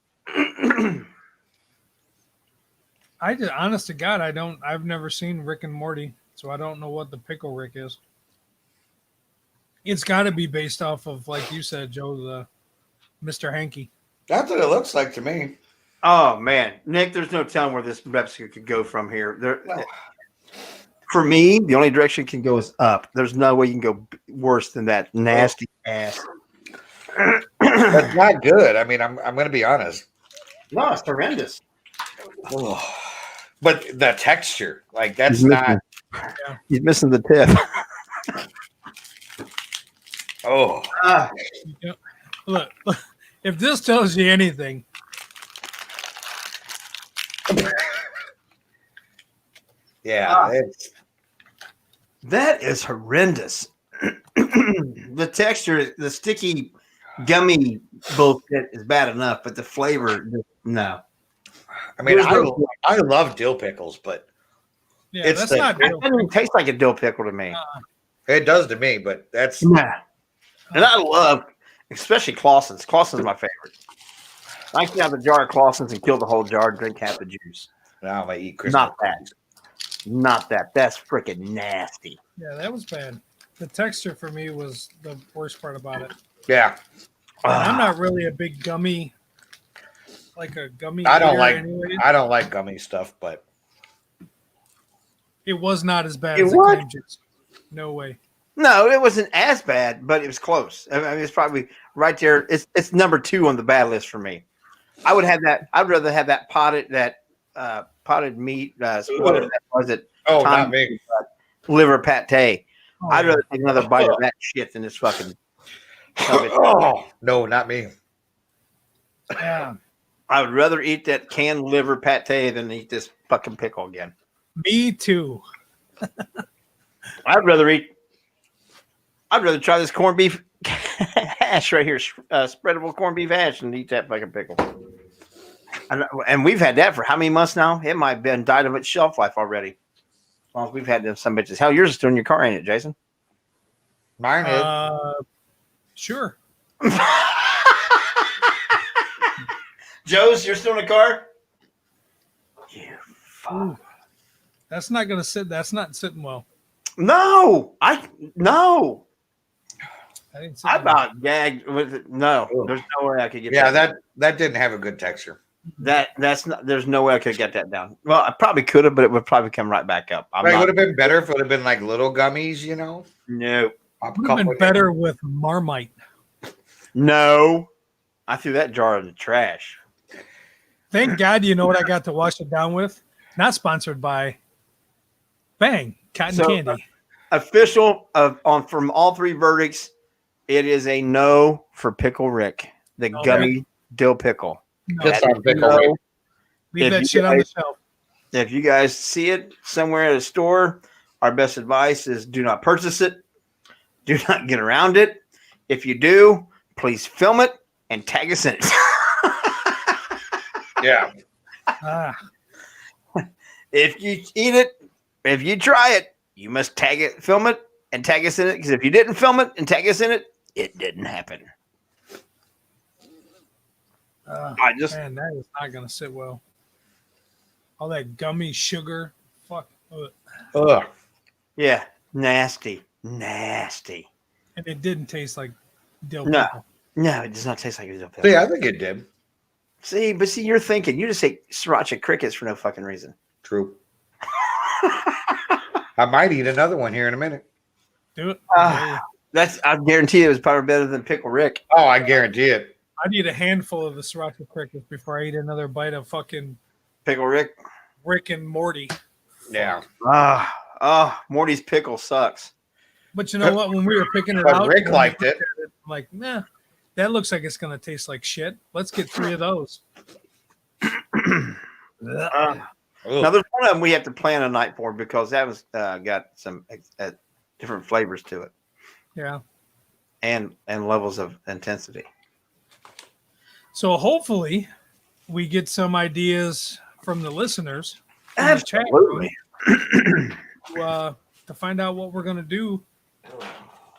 Honest to God, I've never seen Rick and Morty, so I don't know what the pickle Rick is. It's got to be based off of, like you said, Joe, the Mr. Hanky. That's what it looks like to me. Oh man, Nick, there's no telling where this Pepsi could go from here. For me, the only direction it can go is up. There's no way you can go worse than that nasty ass. That's not good. I mean, I'm going to be honest. No, it's horrendous. Ugh. But the texture, like that's not. He's missing the tip. Oh, Look, if this tells you anything, yeah, that is horrendous. The texture, the sticky, gummy bullshit is bad enough, but the flavor, no. I mean, I love dill pickles, but yeah, It's that's the- not It real. doesn't taste like a dill pickle to me. it does to me. But that's Nah. And I love, especially Clausen's. Clausen's my favorite. I can have a jar of Clausen's and kill the whole jar and drink half the juice. now I eat Christmas. Not that. Not that. That's freaking nasty. Yeah, that was bad. The texture for me was the worst part about it. Yeah, And I'm not really a big gummy, like a gummy. I don't eater like. anyway. I don't like gummy stuff, but It was not as bad It as the what? clam juice. No way. No, it wasn't as bad, but it was close. I mean, it's probably right there. It's number 2 on the bad list for me. I would have that. I'd rather have that potted meat. What was it? oh, Time- not me. Liver pate. Oh, I'd rather take another bite of that shit than this fucking. Oh no, not me. yeah. I would rather eat that canned liver pate than eat this fucking pickle again. Me too. I'd rather try this corned beef hash right here, spreadable corned beef hash, and eat that fucking pickle. And we've had that for how many months now? It might have been died of its shelf life already. As long as we've had them some bitches. Hell, yours is still in your car, ain't it, Jason? Mine is. Sure. Joe's, you're still in the car? You fuck. Ooh. That's not gonna sit. That's not sitting well. No. I didn't sit I well. about gagged with it. No, there's no way I could get Yeah, that didn't have a good texture. that's not. There's no way I could get that down. Well, I probably could have, but it would probably come right back up. It would have been better if it would have been like little gummies, you know. No, Pop a Would have couple been better with Marmite. no. I threw that jar in the trash. Thank God, you know what I got to wash it down with? Not sponsored by Bang Cotton Candy. Official on from all three verdicts, it is a no for Pickle Rick, the gummy dill pickle. No. Just on Pickle no. Rick. Leave If that you shit on the shelf. If you guys see it somewhere at a store, our best advice is do not purchase it. Do not get around it. If you do, please film it and tag us in it. Yeah. If you eat it, if you try it, you must tag it, film it, and tag us in it. Because if you didn't film it and tag us in it, it didn't happen. Man, that is not gonna sit well. All that gummy sugar, fuck. Ugh. Yeah, nasty. And it didn't taste like dill No. pickle. No, it does not taste like a dill pickle. See, I think it did. See, you're thinking. You just say sriracha crickets for no fucking reason. True. I might eat another one here in a minute. Do it. I guarantee it was probably better than Pickle Rick. Oh, I guarantee it. I'd eat a handful of the sriracha crickets before I eat another bite of fucking Pickle Rick. Rick and Morty. Yeah. Morty's pickle sucks. But you know what? When we were picking it But out, Rick liked it. I'm like, nah, that looks like it's gonna taste like shit. Let's get 3 of those. Now, there's one of them we have to plan a night for because that was got some different flavors to it. Yeah. And levels of intensity. So hopefully we get some ideas from the listeners in Absolutely. the chat room to find out what we're going to do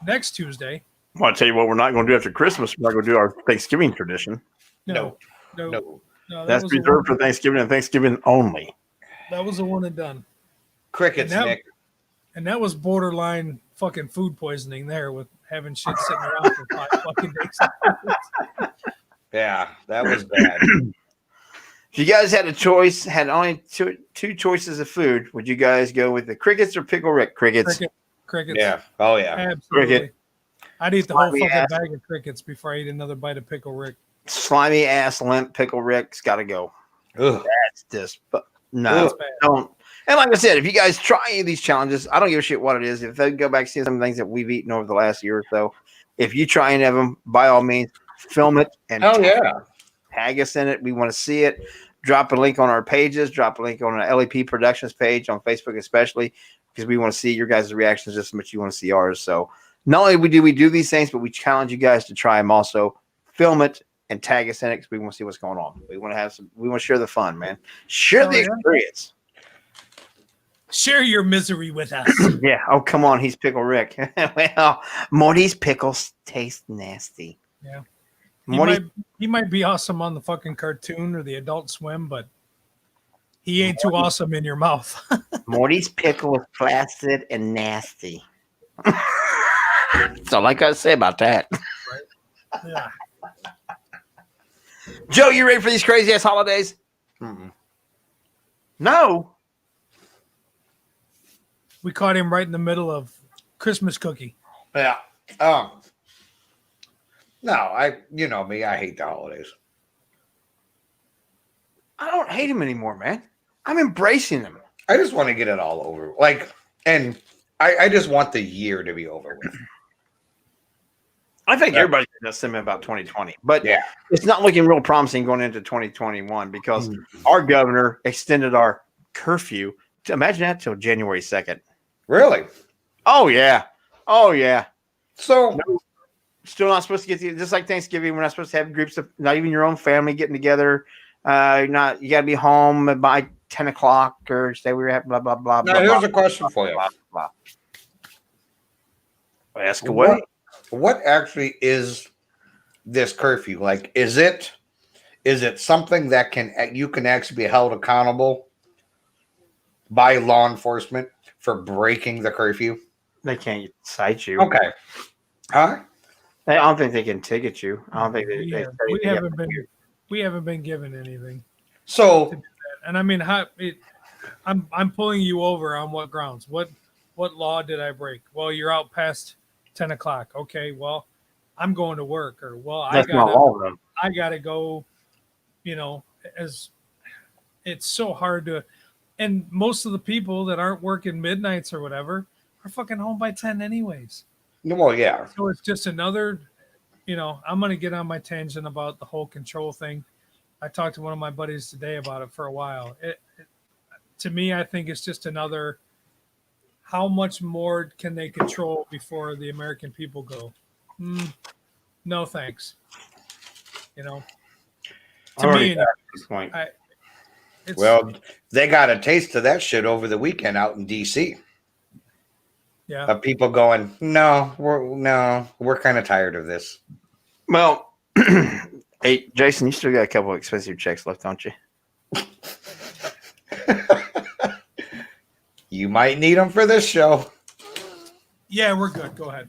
next Tuesday. Well, I'll tell you what we're not going to do after Christmas. We're not going to do our Thanksgiving tradition. No. That's reserved for Thanksgiving and Thanksgiving only. That was a one and done. Crickets, Nick. And that was borderline fucking food poisoning there with having shit sitting around for 5 fucking days. Yeah, that was bad. If you guys had a choice, had only two choices of food, would you guys go with the crickets or Pickle Rick? Crickets. Crickets. Yeah. Oh, yeah. Absolutely. Cricket. I'd eat the whole Slimy fucking ass. bag of crickets before I eat another bite of Pickle Rick. Slimy ass limp Pickle Rick's got to go. Ugh. That's just no. That's bad. Don't. And like I said, if you guys try any of these challenges, I don't give a shit what it is. If they go back see some things that we've eaten over the last year or so, if you try any of them, by all means, film it and tag us in it. We want to see it. Drop a link on our pages. Drop a link on our LEP Productions page on Facebook, especially because we want to see your guys' reactions just as much as you want to see ours. So not only do we do these things, but we challenge you guys to try them also. Film it and tag us in it because we want to see what's going on. We want to have some. We want to share the fun, man. Share the experience. Share your misery with us. Yeah. Oh, come on. He's Pickle Rick. Well, Morty's pickles taste nasty. Yeah. Morty, He might be awesome on the fucking cartoon or the Adult Swim, but he ain't too awesome in your mouth. Morty's pickle is flaccid and nasty. That's all I got to say about that. Yeah. Joe, you ready for these crazy ass holidays? Mm-mm. No. We caught him right in the middle of Christmas cookie. Yeah. No, you know me, I hate the holidays. I don't hate him anymore, man. I'm embracing them. I just want to get it all over. And I just want the year to be over with. I think everybody's got a sentiment about 2020, but Yeah. it's not looking real promising going into 2021 because our governor extended our curfew. Imagine that till January 2nd. Really? Oh, yeah. Oh, yeah. So Still not supposed to get to, just like Thanksgiving, we're not supposed to have groups of, not even your own family getting together. You got to be home by 10 o'clock or say we were at blah, blah, blah. now blah, here's blah, a question for you. blah, blah. Ask away. What actually is this curfew? Like, is it something that you can actually be held accountable by law enforcement for breaking the curfew? They can't cite you. Okay. Huh? I don't think they can ticket you. I don't think We haven't been given anything. So, And I mean, I'm pulling you over on what grounds? What law did I break? Well, you're out past 10 o'clock. Okay, well, I'm going to work, or well, that's not all of them. I gotta go, as it's so hard to, and most of the people that aren't working midnights or whatever are fucking home by 10 anyways. Well, yeah. So it's just another, I'm going to get on my tangent about the whole control thing. I talked to one of my buddies today about it for a while. To me, I think it's just another, how much more can they control before the American people go, no thanks. To me, this point. Well, they got a taste of that shit over the weekend out in D.C. Yeah. Of people going, we're kind of tired of this. Well, hey, Jason, you still got a couple of expensive checks left, don't you? You might need them for this show. Yeah, we're good. Go ahead.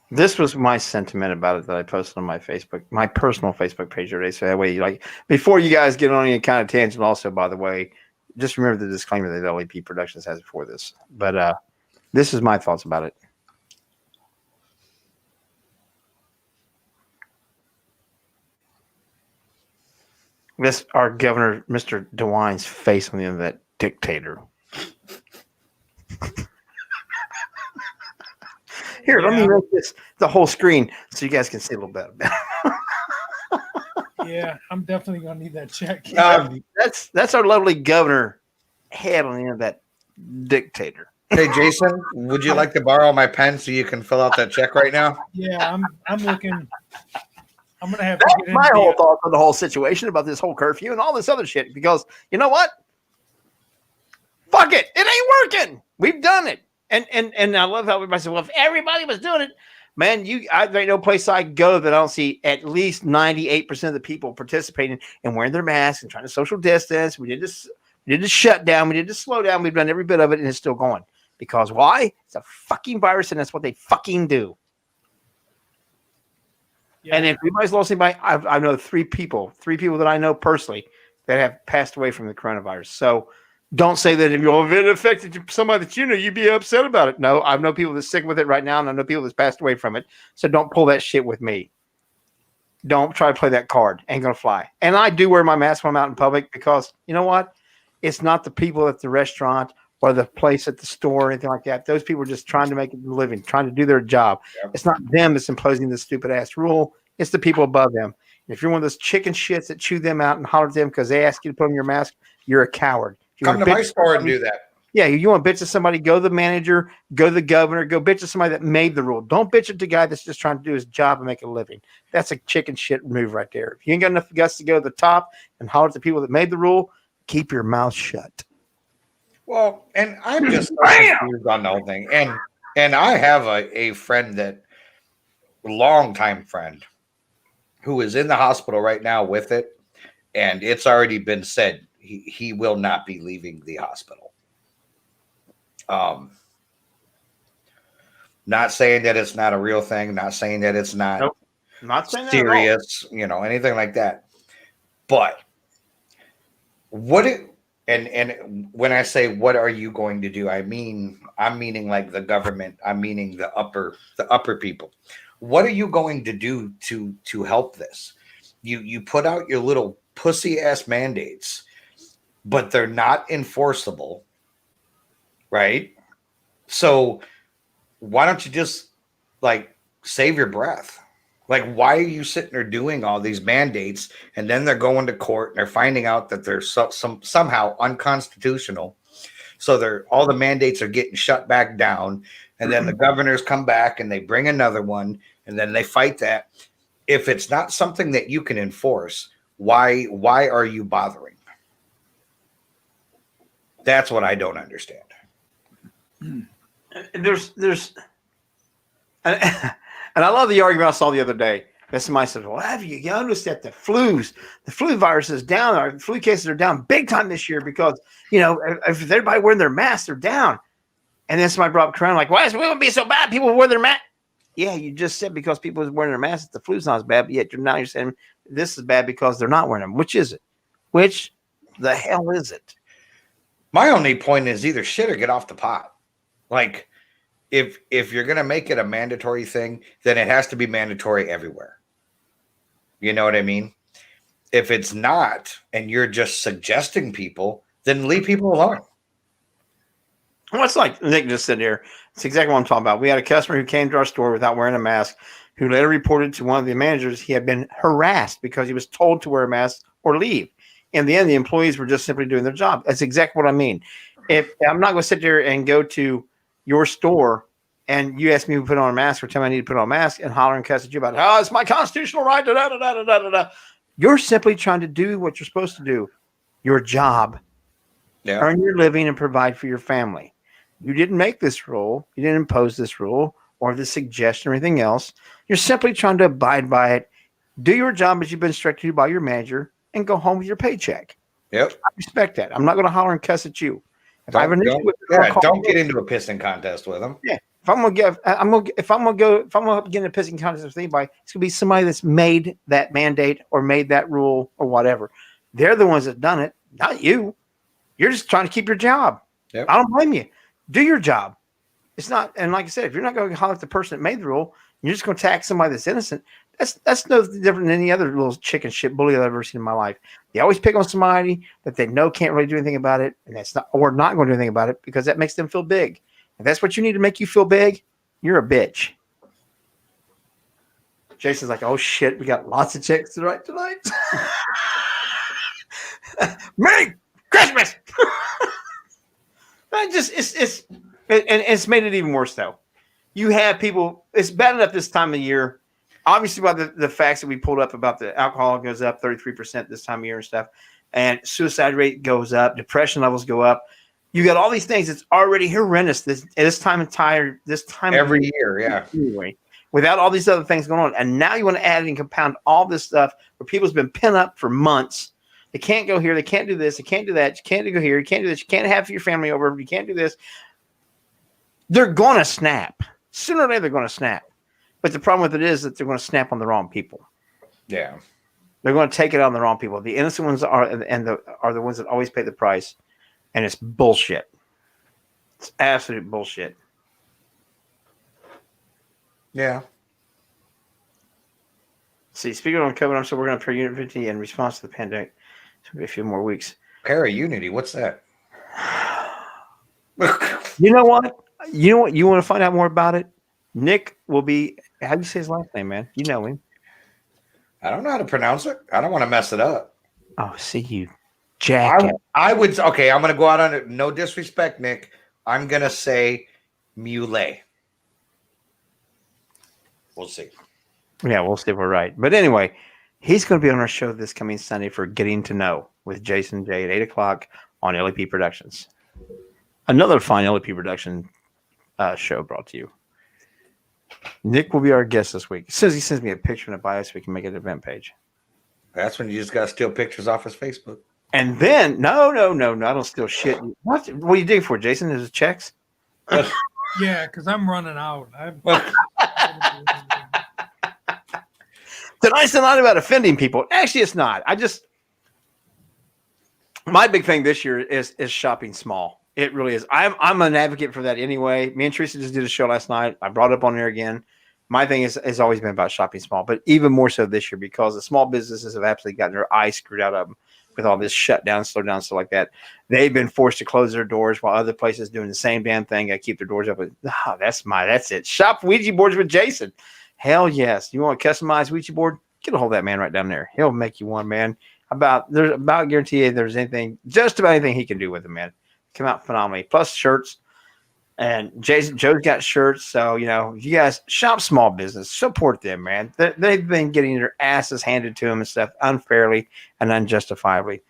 This was my sentiment about it that I posted on my personal Facebook page today. So that way, like, before you guys get on any kind of tangent, also, by the way, just remember the disclaimer that LAP Productions has before this. But this is my thoughts about it. This, our governor, Mr. DeWine's face on the end of that dictator. Here, let me make this the whole screen so you guys can see a little bit. Yeah, I'm definitely gonna need that check. That's our lovely governor head on the end of that dictator. Hey, Jason, would you like to borrow my pen so you can fill out that check right now? Yeah, I'm looking. I'm gonna have to That's get my into whole the- thoughts on the whole situation about this whole curfew and all this other shit. Because you know what? Fuck it, it ain't working. We've done it, and I love how everybody said, "Well, if everybody was doing it, man, there ain't no place I go that I don't see at least 98% of the people participating and wearing their masks and trying to social distance. We did this shutdown, we did this slow down, we've done every bit of it, and it's still going. Because why? It's a fucking virus, and that's what they fucking do." Yeah. And if anybody's lost anybody, I know three people that I know personally that have passed away from the coronavirus. So don't say that if it affected somebody that you know, you'd be upset about it. No, I know people that's sick with it right now, and I know people that's passed away from it. So don't pull that shit with me. Don't try to play that card. Ain't gonna fly. And I do wear my mask when I'm out in public because you know what? It's not the people at the restaurant or the place at the store or anything like that. Those people are just trying to make a living, trying to do their job. Yep. It's not them that's imposing this stupid ass rule. It's the people above them. And if you're one of those chicken shits that chew them out and holler at them because they ask you to put on your mask, you're a coward. Come to my store and do that. Yeah, you want to bitch at somebody, go to the manager, go to the governor, go bitch at somebody that made the rule. Don't bitch at the guy that's just trying to do his job and make a living. That's a chicken shit move right there. If you ain't got enough guts to go to the top and holler at the people that made the rule, keep your mouth shut. Well, and I'm just confused on the whole thing. And I have a friend that, longtime friend, who is in the hospital right now with it, and it's already been said he will not be leaving the hospital. Not saying that it's not a real thing, not saying that it's not, nope. Not saying serious, anything like that. But and when I say what are you going to do, I'm meaning like the government, I'm meaning the upper people. What are you going to do to help this? You put out your little pussy ass mandates, but they're not enforceable, right? So why don't you just save your breath? Why are you sitting there doing all these mandates and then they're going to court and they're finding out that they're somehow unconstitutional? So all the mandates are getting shut back down, and then the governors come back and they bring another one, and then they fight that. If it's not something that you can enforce, why are you bothering? That's what I don't understand. There's and I love the argument I saw the other day. That somebody said, "Well, have you noticed that the flu virus is down? Our flu cases are down big time this year because if everybody wearing their masks, they're down." And then somebody brought up Corona, why is it going to be so bad? People wear their mask. Yeah, you just said because people are wearing their masks, the flu's not as bad. But yet now you're saying this is bad because they're not wearing them. Which is it? Which the hell is it? My only point is either shit or get off the pot. If you're going to make it a mandatory thing, then it has to be mandatory everywhere. You know what I mean? If it's not, and you're just suggesting people, then leave people alone. Well, it's like Nick just said here. It's exactly what I'm talking about. We had a customer who came to our store without wearing a mask, who later reported to one of the managers he had been harassed because he was told to wear a mask or leave. In the end, the employees were just simply doing their job. That's exactly what I mean. If I'm not going to sit there and go to your store and you ask me to put on a mask or tell me I need to put on a mask and holler and cuss at you about, oh, it's my constitutional right. Da, da, da, da, da, da, da. You're simply trying to do what you're supposed to do, your job, earn your living and provide for your family. You didn't make this rule. You didn't impose this rule or the suggestion or anything else. You're simply trying to abide by it. Do your job as you've been instructed to by your manager and go home with your paycheck. Yep. I respect that. I'm not going to holler and cuss at you. If I have an issue with don't get into a pissing contest with them. Yeah. If I'm gonna get in a pissing contest with anybody, it's gonna be somebody that's made that mandate or made that rule or whatever. They're the ones that done it, not you. You're just trying to keep your job. Yep. I don't blame you. Do your job. It's not, and like I said, if you're not going to holler at the person that made the rule, you're just going to attack somebody that's innocent. That's no different than any other little chicken shit bully I've ever seen in my life. They always pick on somebody that they know can't really do anything about it, and that's not, or not going to do anything about it because that makes them feel big. If that's what you need to make you feel big, you're a bitch. Jason's like, oh shit, we got lots of checks to write tonight. Merry Christmas. It's made it even worse though. You have people, it's bad enough this time of year. Obviously, by the facts that we pulled up about the alcohol goes up 33% this time of year and stuff, and suicide rate goes up, depression levels go up. You got all these things that's already horrendous this time every year, yeah. Anyway, without all these other things going on, and now you want to add and compound all this stuff where people's been pent up for months. They can't go here, they can't do this, they can't do that, you can't go here, you can't do this, you can't have your family over, you can't do this. They're going to snap. Sooner or later, they're going to snap. But the problem with it is that they're going to snap on the wrong people. Yeah. They're going to take it on the wrong people. The innocent ones are the ones that always pay the price. And it's bullshit. It's absolute bullshit. Yeah. See, speaking on COVID, I'm so we're going to per Unit 50 in response to the pandemic. It's going to be a few more weeks. Para-Unity, what's that? You know what? You want to find out more about it? Nick will be, how do you say his last name, man? You know him. I don't know how to pronounce it. I don't want to mess it up. Oh, see you, Jack. I would, okay, I'm going to go out on it. No disrespect, Nick. I'm going to say Muley. We'll see. Yeah, we'll see if we're right. But anyway, he's going to be on our show this coming Sunday for Getting to Know with Jason J at 8 o'clock on LEP Productions. Another fine LEP Production show brought to you. Nick will be our guest this week. As soon as he sends me a picture and a bio so we can make an event page. That's when you just got to steal pictures off his Facebook. And then, no, I don't steal shit. What are you digging for, Jason? Is it checks? Yeah, because I'm running out. Tonight's not about offending people. Actually, it's not. My big thing this year is shopping small. It really is. I'm an advocate for that anyway. Me and Teresa just did a show last night. I brought it up on there again. My thing has always been about shopping small, but even more so this year because the small businesses have absolutely gotten their eyes screwed out of them with all this shutdown, slow down, stuff like that. They've been forced to close their doors while other places doing the same damn thing. I keep their doors open. Oh, that's it. Shop Ouija boards with Jason. Hell yes. You want a customized Ouija board? Get a hold of that man right down there. He'll make you one, man. There's about guarantee you there's anything, just about anything he can do with them, man. Come out phenomenally. Plus shirts. And Joe's got shirts. So, you guys shop small business, support them, man. They've been getting their asses handed to them and stuff unfairly and unjustifiably.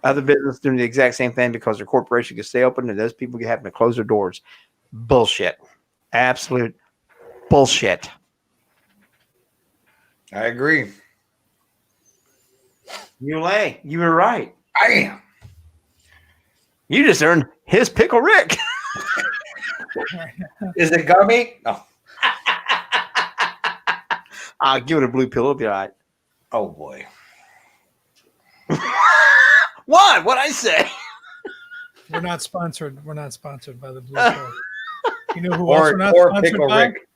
Other businesses doing the exact same thing because their corporation can stay open and those people happen to close their doors. Bullshit. Absolute bullshit. I agree. You were right. I am. You just earned his Pickle Rick. Is it gummy? No. I'll give it a blue pill. It'll be all right. Oh, boy. What? What'd I say? We're not sponsored. We're not sponsored by the blue pill. You know who else we're not or sponsored Pickle by? Rick.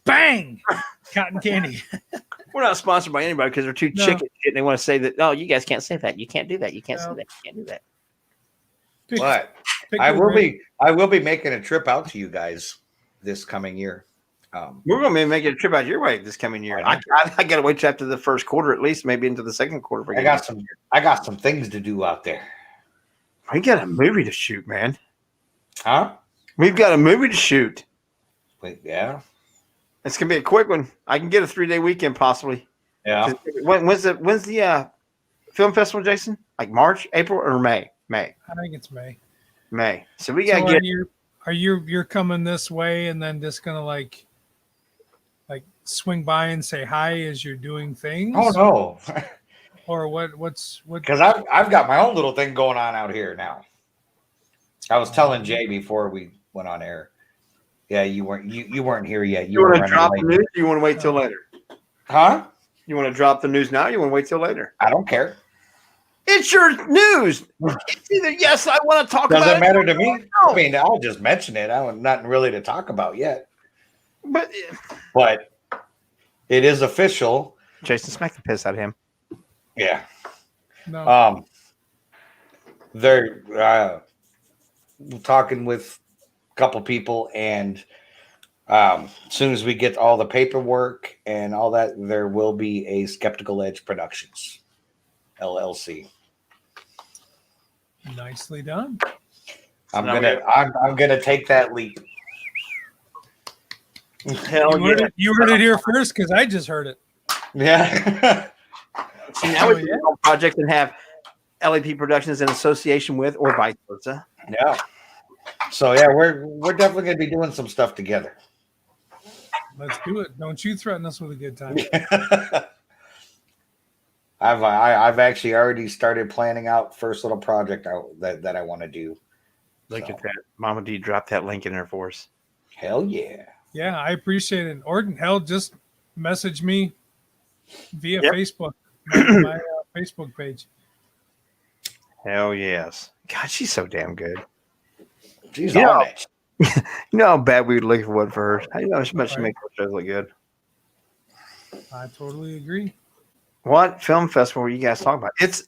Bang! Cotton candy. We're not sponsored by anybody because they're too No. chicken shit and they want to say that, oh, you guys can't say that. You can't do that. You can't say No. that. You can't do that. But Pick I your will brain. be I will be making a trip out to you guys this coming year. We're going to be making a trip out your way this coming year. Why I not? got to wait till after the first quarter, at least, maybe into the second quarter. For I got some things to do out there. We got a movie to shoot, man. Huh? We've got a movie to shoot. Wait, yeah. It's gonna be a quick one. I can get a 3-day weekend possibly. Yeah. When's the film festival, Jason? Like March, April, or May? May. I think it's May. May. So we gotta So get. you're coming this way and then just gonna like swing by and say hi as you're doing things? Oh no. Or what? Because I've got my own little thing going on out here now. I was telling Jay before we went on air. Yeah, you weren't here yet. You want were to running drop late. the news? Or you want to wait till later? Huh? You want to drop the news now? Or you want to wait till later? I don't care. It's your news. It's either yes, I want to talk about it. Doesn't matter to me. No. I mean, I'll just mention it. I have nothing really to talk about yet. But it is official. Jason, smack the piss out of him. Yeah. No. They're talking with a couple people, and as soon as we get all the paperwork and all that, there will be a Skeptical Edge Productions LLC. Nicely done. I'm gonna take that leap. Hell You heard it here first because I just heard it. Yeah. See, now we can do a project and have LAP Productions in association with, or vice versa. Yeah. So yeah, we're definitely gonna be doing some stuff together. Let's do it. Don't you threaten us with a good time. I've actually already started planning out first little project that I want to do. Look at that. Mama D dropped that link in there for us. Hell yeah. Yeah, I appreciate it. Orton, hell, just message me via Facebook, my Facebook page. Hell yes. God, she's so damn good. She's Yeah. on it. You know how bad we would look if it wasn't for her. How you know how much she makes our shows look good? I totally agree. What film festival were you guys talking about? It's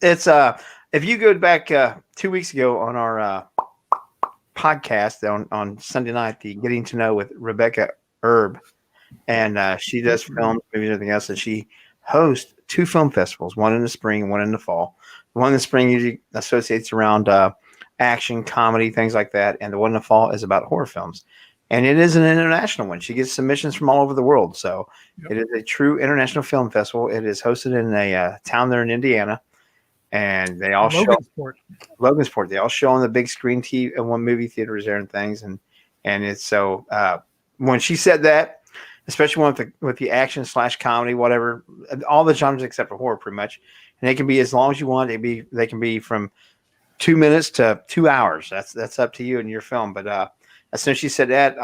if you go back 2 weeks ago on our podcast on Sunday night, the Getting to Know with Rebecca Erb, and she does films, movies, and everything else, and she hosts 2 film festivals, one in the spring and one in the fall. The one in the spring usually associates around action, comedy, things like that, and the one in the fall is about horror films. And it is an international one. She gets submissions from all over the world. So It is a true international film festival. It is hosted in a town there in Indiana. And they all Logansport. They all show on the big screen TV and one movie theaters there and things. And it's so when she said that, especially with the action / comedy, whatever, all the genres except for horror pretty much. And they can be as long as you want. They can be from 2 minutes to 2 hours. That's up to you and your film. But as soon as she said that,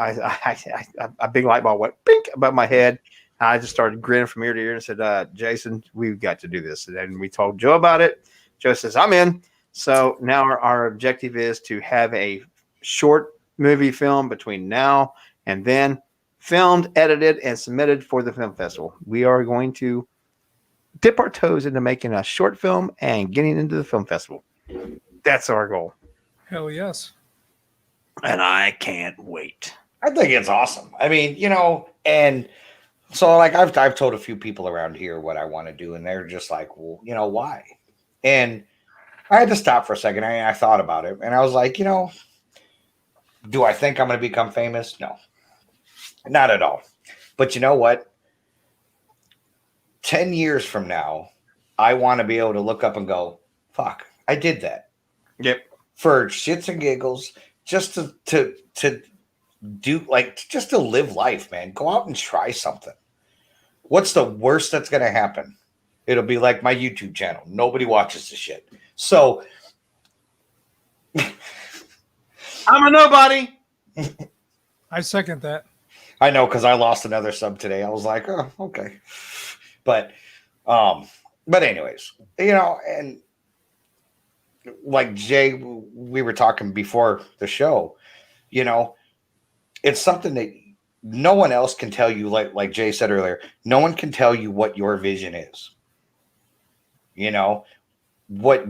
a big light bulb went pink above my head. I just started grinning from ear to ear and said, Jason, we've got to do this. And then we told Joe about it. Joe says, I'm in. So now our objective is to have a short movie film between now and then, filmed, edited, and submitted for the film festival. We are going to dip our toes into making a short film and getting into the film festival. That's our goal. Hell yes. And I can't wait. I think it's awesome. I mean, and so like I've told a few people around here what I want to do, and they're just like, well, why? And I had to stop for a second. I thought about it, and I was like, do I think I'm going to become famous? No, not at all. But you know what? 10 years from now, I want to be able to look up and go, fuck, I did that. Yep. For shits and giggles, just to do, like, just to live life, man. Go out and try something. What's the worst that's going to happen? It'll be like my YouTube channel. Nobody watches the shit. So I'm a nobody. I second that. I know, because I lost another sub today. I was like, oh, okay. But anyways, and like Jay, we were talking before the show, it's something that no one else can tell you, like Jay said earlier, no one can tell you what your vision is. You know, what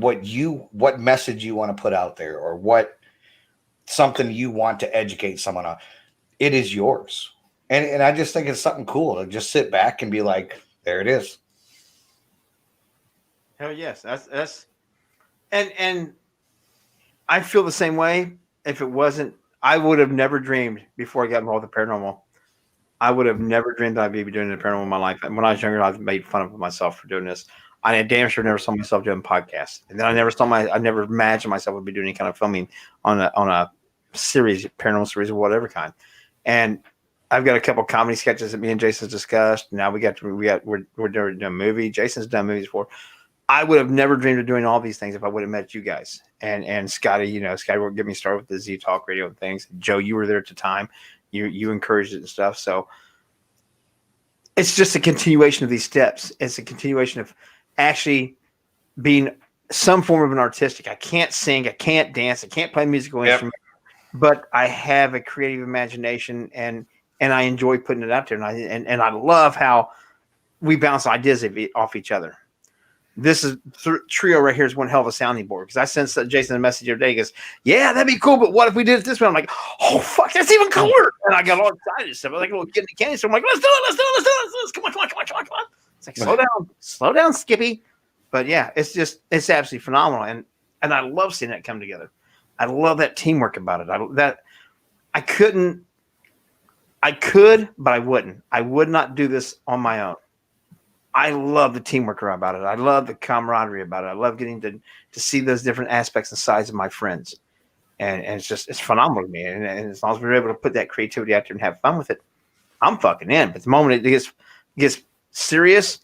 message you want to put out there, or what something you want to educate someone on. It is yours. And I just think it's something cool to just sit back and be like, there it is. Hell yes. That's and I feel the same way. If it wasn't, I would have never dreamed before I got involved with the paranormal. I would have never dreamed that I'd be doing the paranormal in my life. And when I was younger, I made fun of myself for doing this. I damn sure never saw myself doing podcasts. And then I never imagined myself would be doing any kind of filming on a series, paranormal series of whatever kind. And I've got a couple of comedy sketches that me and Jason's discussed. Now we're doing a movie. Jason's done movies before. I would have never dreamed of doing all these things if I would have met you guys. And Scotty, Scotty would get me started with the Z Talk Radio and things. Joe, you were there at the time. You encouraged it and stuff. So it's just a continuation of these steps. It's a continuation of actually being some form of an artistic. I can't sing, I can't dance, I can't play a musical instrument, but I have a creative imagination and I enjoy putting it out there. And I love how we bounce ideas off each other. This trio right here is one hell of a sounding board, because I sent Jason a message the other day. He goes, yeah, that'd be cool, but what if we did it this way? I'm like, oh, fuck, that's even cooler. And I got all excited and stuff. I was like a little kid in the candy. So I'm like, let's do it. Come on. It's like, slow down, Skippy. But yeah, it's absolutely phenomenal. And I love seeing that come together. I love that teamwork about it. I could, but I wouldn't. I would not do this on my own. I love the teamwork about it. I love the camaraderie about it. I love getting to see those different aspects and sides of my friends. And it's phenomenal to me. And as long as we're able to put that creativity out there and have fun with it, I'm fucking in. But the moment it gets serious,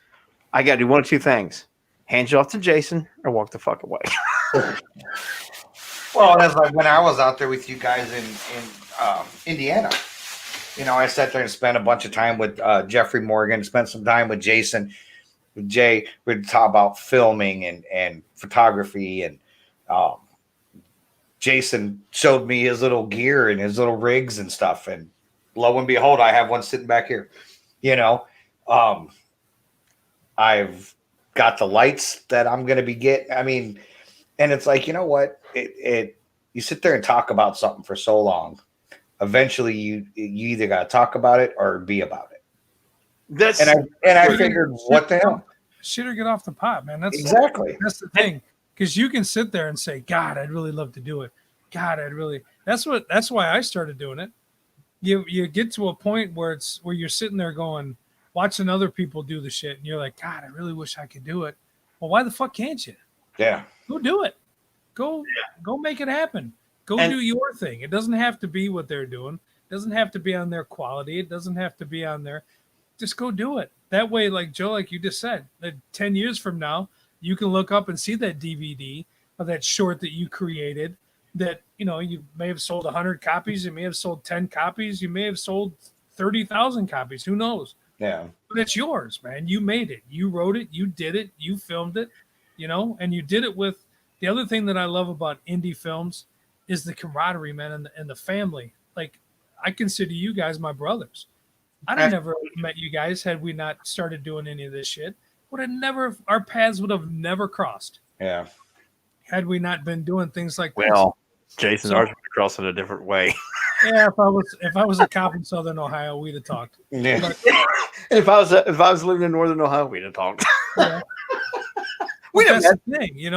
I got to do one of two things: hand you off to Jason or walk the fuck away. Well, that's like when I was out there with you guys in Indiana. I sat there and spent a bunch of time with Jeffrey Morgan, spent some time with Jason, with Jay. We'd talk about filming and photography. And Jason showed me his little gear and his little rigs and stuff. And lo and behold, I have one sitting back here. I've got the lights that I'm going to be getting. I mean, and it's like, you know what? You sit there and talk about something for so long. Eventually, you either got to talk about it or be about it. I figured, what the hell? Shit or get off the pot, man. That's exactly. That's the thing, because you can sit there and say, "God, I'd really love to do it." God, That's why I started doing it. You get to a point where you're sitting there going, watching other people do the shit, and you're like, "God, I really wish I could do it." Well, why the fuck can't you? Yeah. Go do it. Go make it happen. Go do your thing. It doesn't have to be what they're doing. It doesn't have to be on their quality. It doesn't have to be on their. Just go do it. That way, like Joe, like you just said, that 10 years from now, you can look up and see that DVD of that short that you created. That you may have sold 100 copies. You may have sold 10 copies. You may have sold 30,000 copies. Who knows? Yeah. But it's yours, man. You made it. You wrote it. You did it. You filmed it. And you did it with. The other thing that I love about indie films is the camaraderie, man, and the family. Like, I consider you guys my brothers. I'd have never met you guys had we not started doing any of this shit. Our paths would have never crossed. Yeah. Had we not been doing things like this. Well, Jason's ours would cross in a different way. Yeah, if I was a cop in Southern Ohio, we'd have talked. Yeah. But, if I was living in Northern Ohio, we'd have talked. Yeah. That's the thing.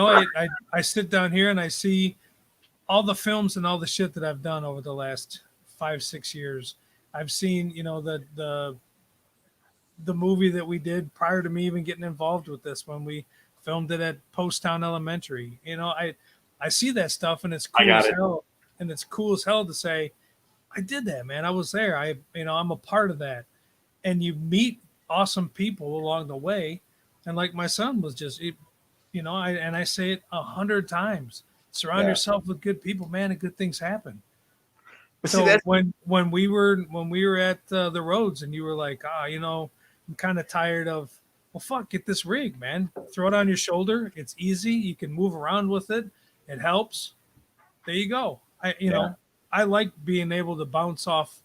I sit down here and I see all the films and all the shit that I've done over the last 5-6 years. I've seen, the movie that we did prior to me even getting involved with this, when we filmed it at Poasttown Elementary. I see that stuff, and it's cool as hell. And it's cool as hell to say, I did that, man. I was there. I'm a part of that. And you meet awesome people along the way. And like my son was just, I say it 100 times. Surround yourself with good people, man, and good things happen. But so when we were at the roads, and you were like, I'm kind of tired of, well, fuck, get this rig, man. Throw it on your shoulder. It's easy. You can move around with it. It helps. There you go. I like being able to bounce off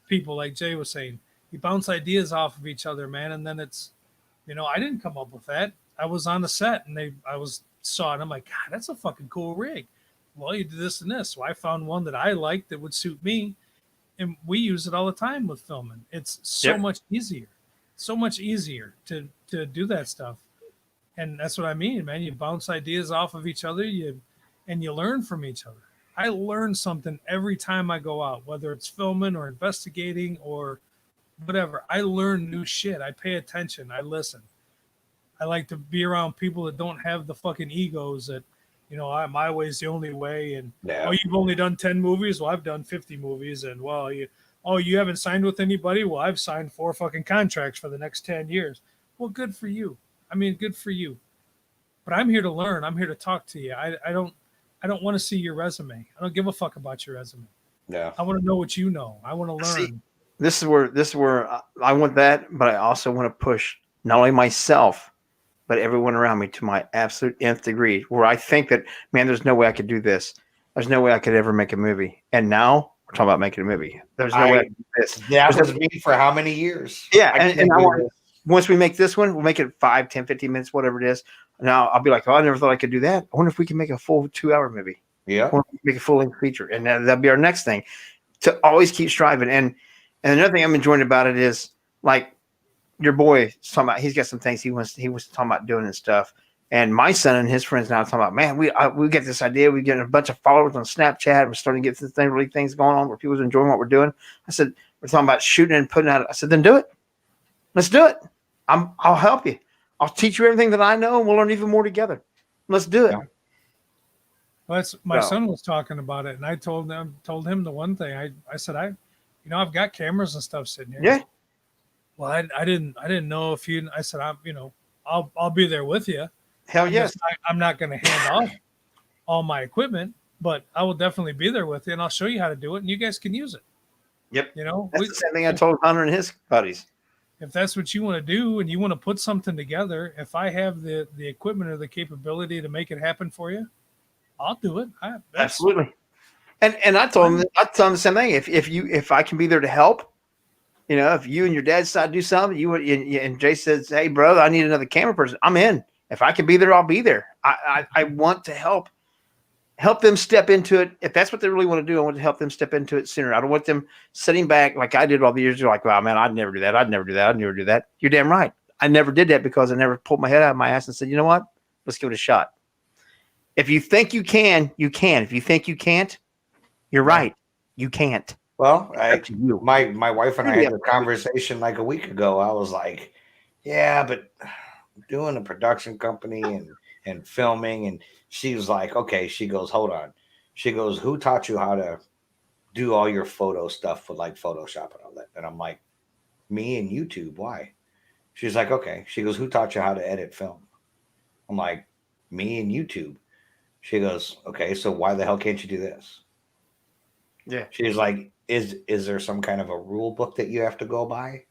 people, like Jay was saying. You bounce ideas off of each other, man, and then it's, I didn't come up with that. I was on the set and I saw it. I'm like, God, that's a fucking cool rig. Well, you do this and this. So I found one that I liked that would suit me, and we use it all the time with filming. It's so much easier, to do that stuff. And that's what I mean, man. You bounce ideas off of each other, and you learn from each other. I learn something every time I go out, whether it's filming or investigating or whatever. I learn new shit. I pay attention. I listen. I like to be around people that don't have the fucking egos that, my way is the only way. And oh, you've only done 10 movies. Well, I've done 50 movies. And well, you haven't signed with anybody. Well, I've signed 4 fucking contracts for the next 10 years. Well, good for you. I mean, good for you. But I'm here to learn. I'm here to talk to you. I don't want to see your resume. I don't give a fuck about your resume. Yeah. I want to know what you know. I want to learn. See, this is where I want that, but I also want to push not only myself, but everyone around me to my absolute nth degree, where I think that, man, there's no way I could do this. There's no way I could ever make a movie. And now we're talking about making a movie. There's no way I could do this. That was me for how many years? Yeah. And I want, once we make this one, we'll make it 5, 10, 15 minutes, whatever it is. Now I'll be like, oh, I never thought I could do that. I wonder if we can make a full 2-hour movie. Yeah. I wonder if we can make a full-length feature. And that'll be our next thing, to always keep striving. And another thing I'm enjoying about it is, like, your boy talking about, he's got some things he was talking about doing and stuff. And my son and his friends now are talking about, man, we get this idea. We get a bunch of followers on Snapchat. We're starting to get this thing, really things going on where people's enjoying what we're doing. I said, we're talking about shooting and putting out. I said, then do it. Let's do it. I'll help you. I'll teach you everything that I know, and we'll learn even more together. Let's do it. Yeah. Well, that's, my son was talking about it, and I told him the one thing. I said, I've got cameras and stuff sitting here. Yeah. Well, I didn't know if you. I said, I'll be there with you. Hell yes. I'm not going to hand off all my equipment, but I will definitely be there with you, and I'll show you how to do it, and you guys can use it. Yep. That's the same thing I told Hunter and his buddies. If that's what you want to do and you want to put something together, if I have the equipment or the capability to make it happen for you, I'll do it. Absolutely. And I told him the same thing. If I can be there to help, if you and your dad decide to do something, and Jay says, hey, bro, I need another camera person, I'm in. If I can be there, I'll be there. I want to help them step into it. If that's what they really want to do, I want to help them step into it sooner. I don't want them sitting back like I did all the years. You're like, wow, man, I'd never do that. I'd never do that. I'd never do that. You're damn right. I never did that because I never pulled my head out of my ass and said, you know what? Let's give it a shot. If you think you can, you can. If you think you can't, you're right. You can't. Well, my wife and I had a conversation like a week ago. I was like, yeah, but doing a production company and filming, and she was like, okay. She goes, hold on. She goes, who taught you how to do all your photo stuff with like Photoshop and all that? And I'm like, me and YouTube. Why? She's like, okay. She goes, who taught you how to edit film? I'm like, me and YouTube. She goes, okay, so why the hell can't you do this? Yeah. She's like, is there some kind of a rule book that you have to go by?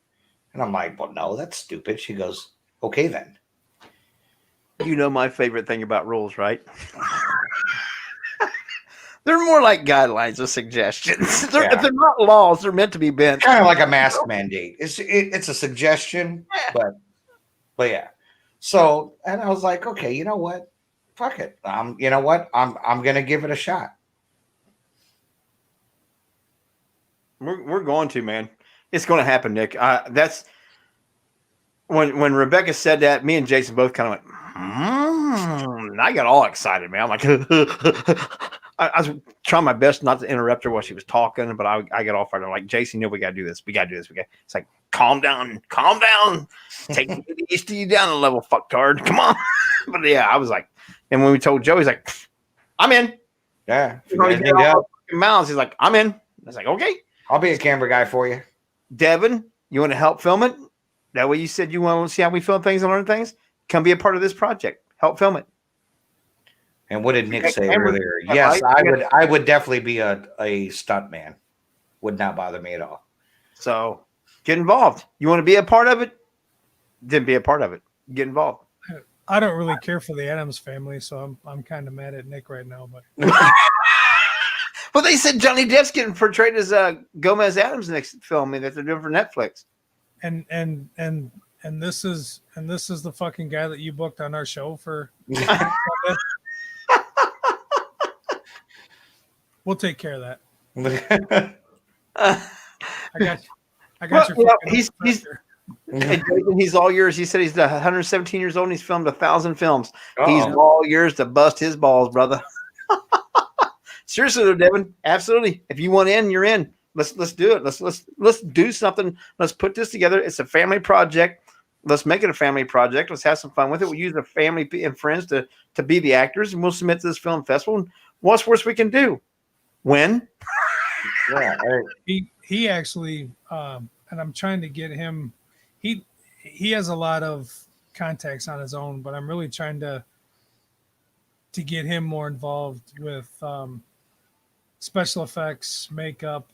And I'm like, well, no, that's stupid. She goes, okay, then. You know my favorite thing about rules, right? They're more like guidelines or suggestions. If they're not laws, they're meant to be bent. Kind of like a mask mandate. It's a suggestion, but yeah. So, and I was like, okay, you know what? Fuck it. You know what? I'm gonna give it a shot. We're going to, man. It's going to happen, Nick. That's when Rebecca said that. Me and Jason both kind of went. I got all excited, man. I'm like, I was trying my best not to interrupt her while she was talking, but I got all fired up. Like, Jason, we got to do this. We got to do this. It's like, calm down. Take the EST down a level, fucktard. Come on. But yeah, I was like, and when we told Joe, he's like, I'm in. Yeah. Mouths. He's like, I'm in. I was like, okay. I'll be a camera guy for you. Devin, you want to help film it? That way you said you want to see how we film things and learn things? Come be a part of this project. Help film it. And what did Nick say earlier? Yes, I would definitely be a stunt man. Would not bother me at all. So get involved. You want to be a part of it? Then be a part of it. Get involved. I don't really care for the Adams family, so I'm kind of mad at Nick right now. But Well, they said Johnny Depp's getting portrayed as Gomez Adams next film that they're doing for Netflix. And this is the fucking guy that you booked on our show for. We'll take care of that. I got Well, your fucking he's he's all yours. He said he's 117 years old and he's filmed 1,000 films. He's all yours to bust his balls, brother. Seriously, though, Devin, absolutely. If you want in, you're in. Let's do it. Let's do something. Let's put this together. It's a family project. Let's make it a family project. Let's have some fun with it. We'll use the family and friends to be the actors, and we'll submit to this film festival. And what's worse we can do? Win. Yeah, he actually, and I'm trying to get him. He has a lot of contacts on his own, but I'm really trying to get him more involved with special effects, makeup.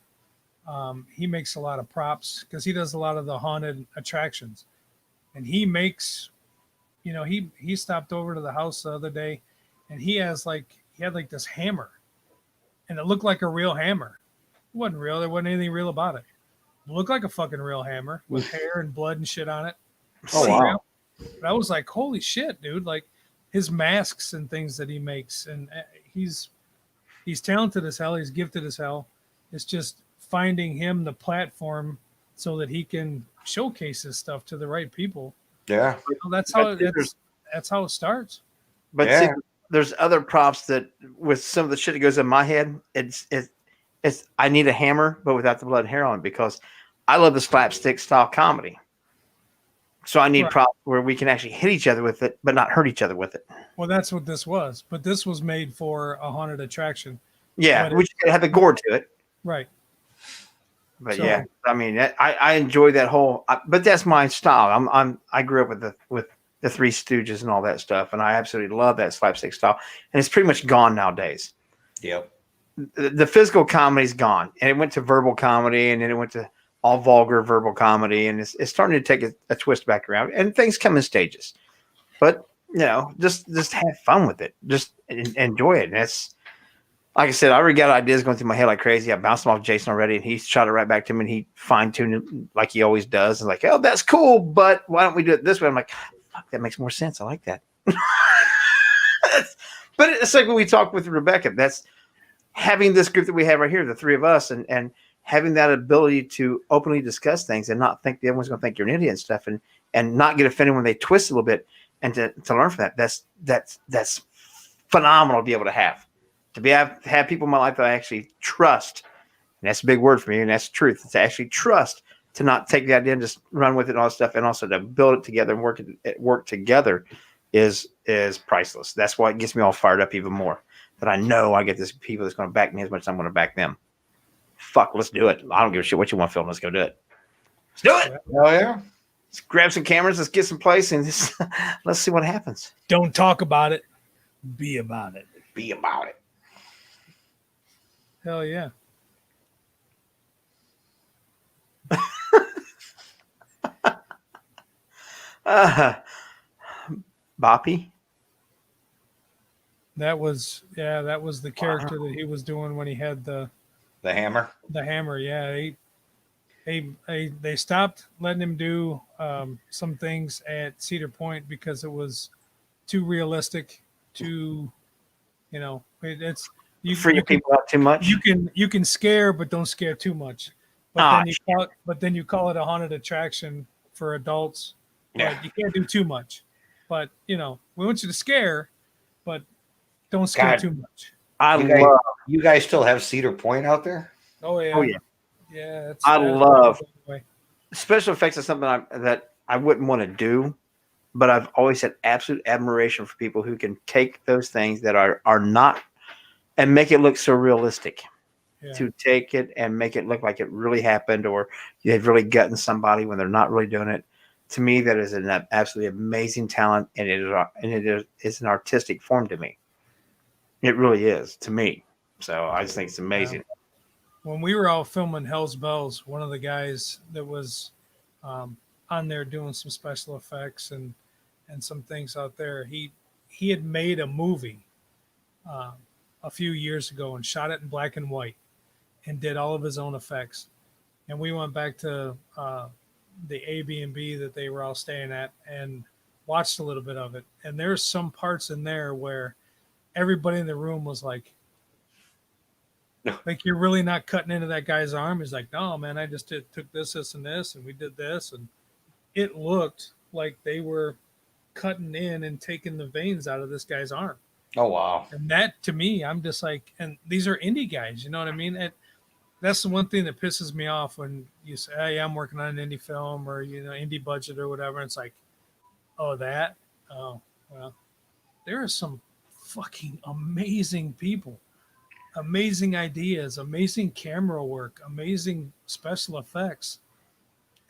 He makes a lot of props because he does a lot of the haunted attractions, and he makes, he stopped over to the house the other day, and he had this hammer, and it looked like a real hammer. It wasn't real. There wasn't anything real about it. It looked like a fucking real hammer with hair and blood and shit on it. Oh, wow. But I was like, holy shit, dude! Like his masks and things that he makes, and he's talented as hell. He's gifted as hell. It's just finding him the platform so that he can showcase his stuff to the right people. yeah. That's how it starts. But Yeah. see, there's other props that with some of the shit that goes in my head, it's I need a hammer, but without the blood and hair on it because I love the slapstick style comedy. So I need props where we can actually hit each other with it, but not hurt each other with it. Well, that's what this was. But this was made for a haunted attraction. Yeah, But we just gotta have the gore to it. Right. But So- yeah, I mean, I enjoy that whole. But that's my style. I grew up with the Three Stooges and all that stuff, and I absolutely love that slapstick style. And it's pretty much gone nowadays. Yep. The physical comedy's gone, and it went to verbal comedy, and then it went to all vulgar verbal comedy, and it's starting to take a twist back around. And things come in stages, but just have fun with it, just enjoy it. And that's like I said, I already got ideas going through my head like crazy. I bounced them off Jason already, and he shot it right back to me, and he fine tuned it like he always does. And like, oh, that's cool, but why don't we do it this way? I'm like, fuck, that makes more sense. I like that. But it's like when we talked with Rebecca. That's having this group that we have right here, the three of us, and having that ability to openly discuss things and not think everyone's going to think you're an idiot and stuff, and not get offended when they twist a little bit, and to learn from that. That's phenomenal to be able to have. Have people in my life that I actually trust, and that's a big word for me, and that's the truth. It's to actually trust, to not take the idea and just run with it and all that stuff, and also to build it together and work together is priceless. That's why it gets me all fired up even more. That I know I get this people that's going to back me as much as I'm going to back them. Fuck, let's do it. I don't give a shit what you want to film. Let's go do it. Let's do it. Oh yeah. Let's grab some cameras. Let's get some place and just, let's see what happens. Don't talk about it. Be about it. Be about it. Hell yeah. Boppy. That was the character that he was doing when he had the hammer. The hammer, yeah. They stopped letting him do some things at Cedar Point because it was too realistic. It's you Free people out too much. You can scare, but don't scare too much. But then you call it a haunted attraction for adults. Yeah. But you can't do too much. But we want you to scare, but don't scare too much. You guys still have Cedar Point out there? Oh yeah. Oh yeah. Yeah. I love special effects. Is something that I wouldn't want to do, but I've always had absolute admiration for people who can take those things that are not and make it look so realistic. Yeah. To take it and make it look like it really happened, or they've really gotten somebody when they're not really doing it. To me, that is an absolutely amazing talent, and it is an artistic form to me. It really is to me. So I just think it's amazing. When we were out filming Hell's Bells, one of the guys that was on there doing some special effects and some things out there, he had made a movie a few years ago and shot it in black and white and did all of his own effects. And we went back to the Airbnb that they were all staying at and watched a little bit of it. And there's some parts in there where everybody in the room was like you're really not cutting into that guy's arm. He's like, no, man, I just took this, and this, and we did this. And it looked like they were cutting in and taking the veins out of this guy's arm. Oh, wow. And that, to me, I'm just like, and these are indie guys, you know what I mean? That's the one thing that pisses me off when you say, hey, I'm working on an indie film or, indie budget or whatever. And it's like, oh, that? Oh, well, there are some fucking amazing people, amazing ideas, amazing camera work, amazing special effects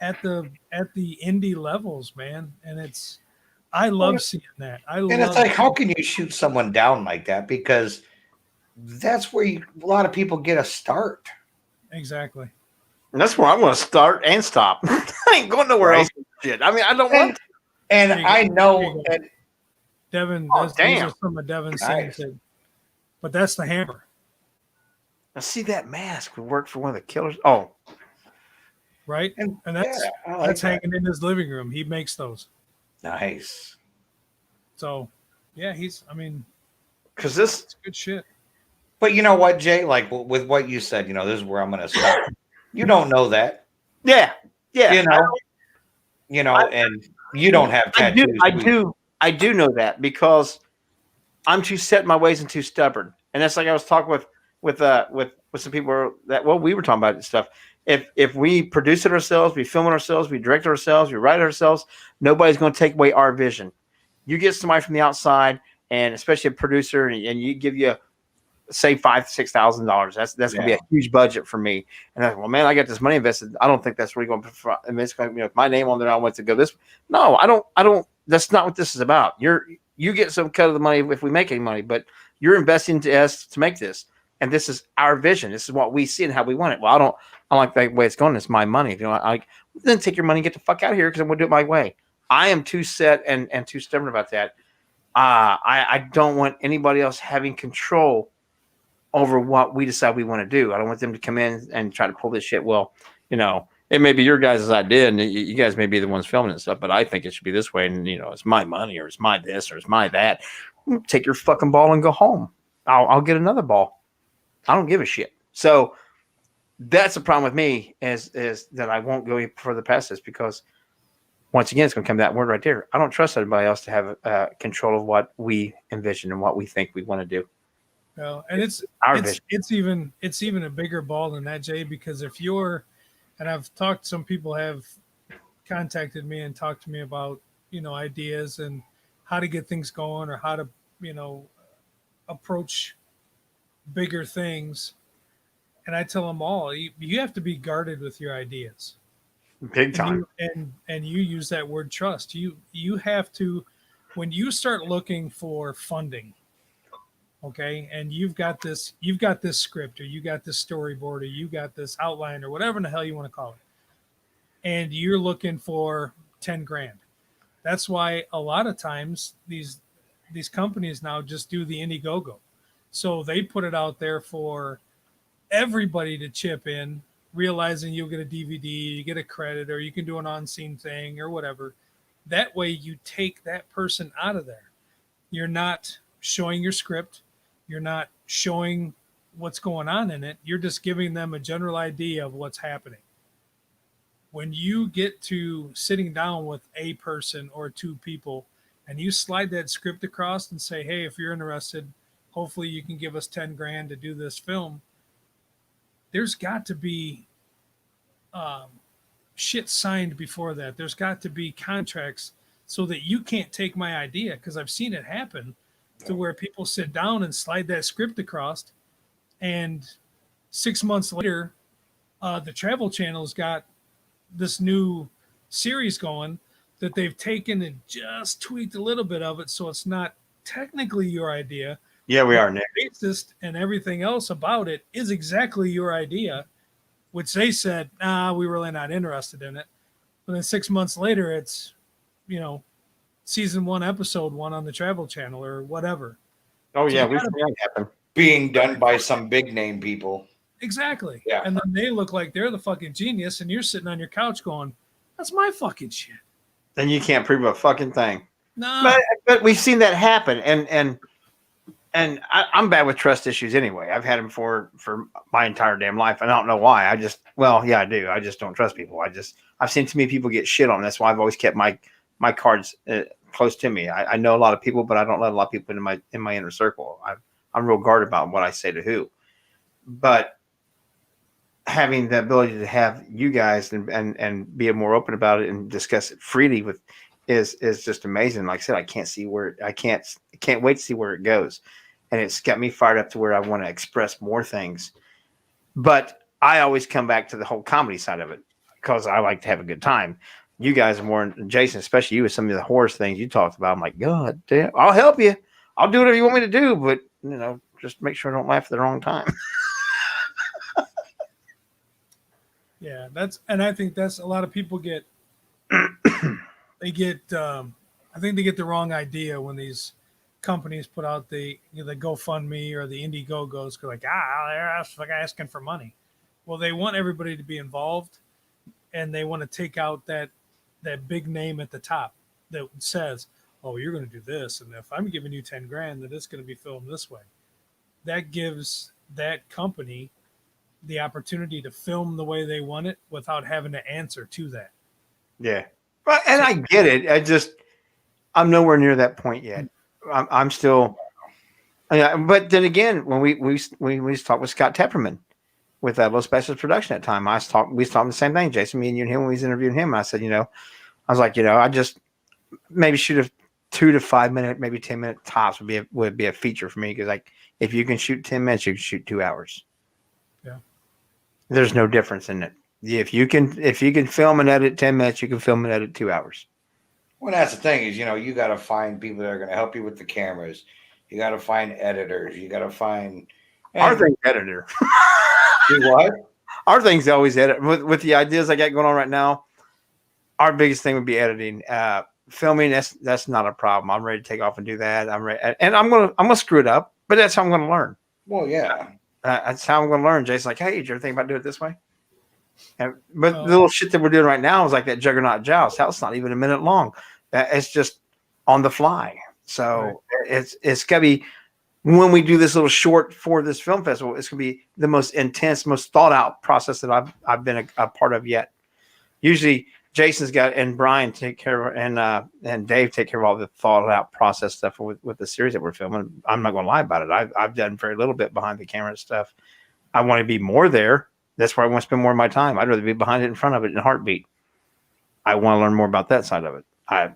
at the indie levels, man. And I love seeing that. And it's like, how can you shoot someone down like that? Because that's where a lot of people get a start. Exactly. And that's where I'm going to start and stop. I ain't going nowhere else. Shit. I mean, I don't want to. And I know. And Devin, these are some of Devin's nice. scenes. But that's the hammer. Now, see, that mask would work for one of the killers. Oh. Right? And that's hanging in his living room. He makes those. Nice. So, yeah, because this is good shit. But you know what, Jay? Like with what you said, this is where I'm going to stop. You don't know that. Yeah. And you don't have tattoos. I do know that because I'm too set in my ways and too stubborn. And that's like I was talking with some people we were talking about stuff. If we produce it ourselves, we film it ourselves, we direct it ourselves, we write it ourselves, nobody's going to take away our vision. You get somebody from the outside, and especially a producer, and you give you say $5,000-$6,000. That's going to be a huge budget for me. And I'm like, well, man, I got this money invested. I don't think that's really going to. I mean, it's going to, my name on there. I want to go this. No, I don't. That's not what this is about. You get some cut of the money if we make any money, but you're investing to us to make this. And this is our vision. This is what we see and how we want it. Well, I don't like the way it's going. It's my money. Then take your money and get the fuck out of here because I'm going to do it my way. I am too set and too stubborn about that. I don't want anybody else having control over what we decide we want to do. I don't want them to come in and try to pull this shit. Well, it may be your guys' idea and you guys may be the ones filming and stuff, but I think it should be this way. And, it's my money or it's my this or it's my that. Take your fucking ball and go home. I'll get another ball. I don't give a shit. So that's the problem with me is that I won't go any further past this because once again, it's going to come to that word right there. I don't trust anybody else to have control of what we envision and what we think we want to do. No, and it's even a bigger ball than that, Jay, because if you're, and I've talked, some people have contacted me and talked to me about, ideas and how to get things going or how to, approach bigger things. And I tell them all, you have to be guarded with your ideas. Big time. And you use that word trust. You have to, when you start looking for funding, okay, and you've got this script or you got this storyboard or you got this outline or whatever in the hell you want to call it, and you're looking for 10 grand. That's why a lot of times these companies now just do the Indiegogo. So they put it out there for everybody to chip in, realizing you'll get a DVD, you get a credit, or you can do an on-scene thing or whatever. That way you take that person out of there. You're not showing your script. You're not showing what's going on in it. You're just giving them a general idea of what's happening. When you get to sitting down with a person or two people and you slide that script across and say, hey, if you're interested, hopefully you can give us 10 grand to do this film. There's got to be shit signed before that. There's got to be contracts so that you can't take my idea, because I've seen it happen to where people sit down and slide that script across, and 6 months later, the Travel Channel's got this new series going that they've taken and just tweaked a little bit of it so it's not technically your idea. Yeah, we are, Nick. The basis and everything else about it is exactly your idea, which they said, we're really not interested in it. But then 6 months later, it's, season 1, episode 1 on the Travel Channel or whatever. Oh, So yeah, we've seen that happen. being done by some big name people. Exactly. Yeah. And then they look like they're the fucking genius, and you're sitting on your couch going, "That's my fucking shit." Then you can't prove a fucking thing. No. But we've seen that happen, and I'm bad with trust issues anyway. I've had them for my entire damn life. I don't know why. I do. I just don't trust people. I've seen too many people get shit on. That's why I've always kept my cards close to me. I know a lot of people, but I don't let a lot of people in my inner circle. I'm real guarded about what I say to who. But having the ability to have you guys and be more open about it and discuss it freely is just amazing. Like I said, I can't wait to see where it goes. And it's got me fired up to where I want to express more things. But I always come back to the whole comedy side of it because I like to have a good time. You guys are more, Jason, especially you with some of the horror things you talked about. I'm like, God damn, I'll help you. I'll do whatever you want me to do, but just make sure I don't laugh at the wrong time. Yeah, I think that's a lot of people get I think they get the wrong idea when these companies put out the GoFundMe or the Indiegogos, like, they're asking for money. Well, they want everybody to be involved, and they want to take out that big name at the top that says, "Oh, you're going to do this, and if I'm giving you 10 grand, then it's going to be filmed this way." That gives that company the opportunity to film the way they want it without having to answer to that. Yeah. Well, and I get it. I'm nowhere near that point yet. I'm still, but then again, when we talked with Scott Tepperman with Los Specials Production at the time, we was talking the same thing, Jason, me and you and him, when we was interviewing him. I said, I was like, I just maybe shoot a 2 to 5 minute, maybe 10-minute tops would be a feature for me. Because like, if you can shoot 10 minutes, you can shoot 2 hours. Yeah. There's no difference in it. If you can film and edit 10 minutes, you can film and edit 2 hours. Well, that's the thing is, you got to find people that are going to help you with the cameras. You got to find editors. You got to find our thing's editor. Do what? Our thing's always edit. With the ideas I got going on right now, our biggest thing would be editing. Filming, that's not a problem. I'm ready to take off and do that. I'm ready, and I'm gonna screw it up, but that's how I'm gonna learn. Well, yeah, that's how I'm gonna learn. Jason's like, "Hey, did you ever think about doing it this way?" But the little shit that we're doing right now is like that Juggernaut Joust. That's not even a minute long. It's just on the fly. So it's gonna be, when we do this little short for this film festival, it's gonna be the most intense, most thought out process that I've been a part of yet. Usually Jason's got, and Brian take care of, and Dave take care of all the thought out process stuff with the series that we're filming. I'm not gonna lie about it. I've done very little bit behind the camera stuff. I want to be more there. That's where I want to spend more of my time. I'd rather be behind it, in front of it, in a heartbeat. I want to learn more about that side of it. I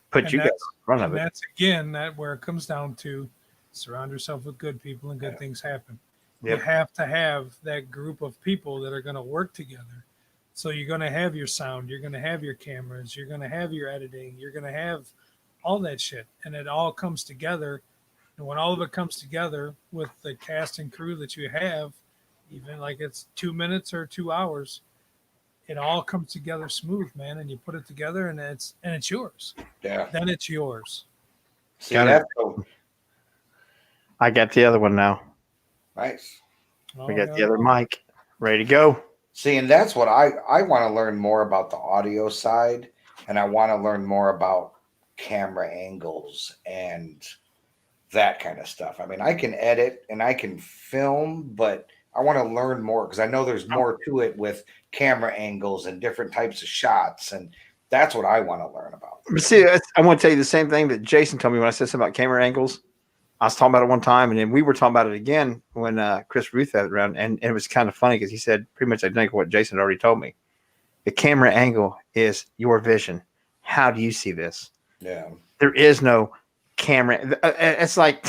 put you guys in front of it. That's again where it comes down to surround yourself with good people and good things happen. Yep. You have to have that group of people that are going to work together. So you're going to have your sound, you're going to have your cameras, you're going to have your editing, you're going to have all that shit. And it all comes together. And when all of it comes together with the cast and crew that you have, even like it's 2 minutes or 2 hours, it all comes together smooth, man. And you put it together, and it's yours. Yeah. Then it's yours. See, that's I got the other one now. Nice. We got the other mic ready to go. See, and that's what I want to learn more about, the audio side, and I want to learn more about camera angles and that kind of stuff. I mean, I can edit and I can film, but I want to learn more because I know there's more to it with camera angles and different types of shots, and that's what I want to learn about. But see, I want to tell you the same thing that Jason told me when I said something about camera angles. I was talking about it one time, and then we were talking about it again when Chris Ruth had it around, and it was kind of funny because he said pretty much identical what Jason had already told me. The camera angle is your vision. How do you see this? Yeah. There is no camera. It's like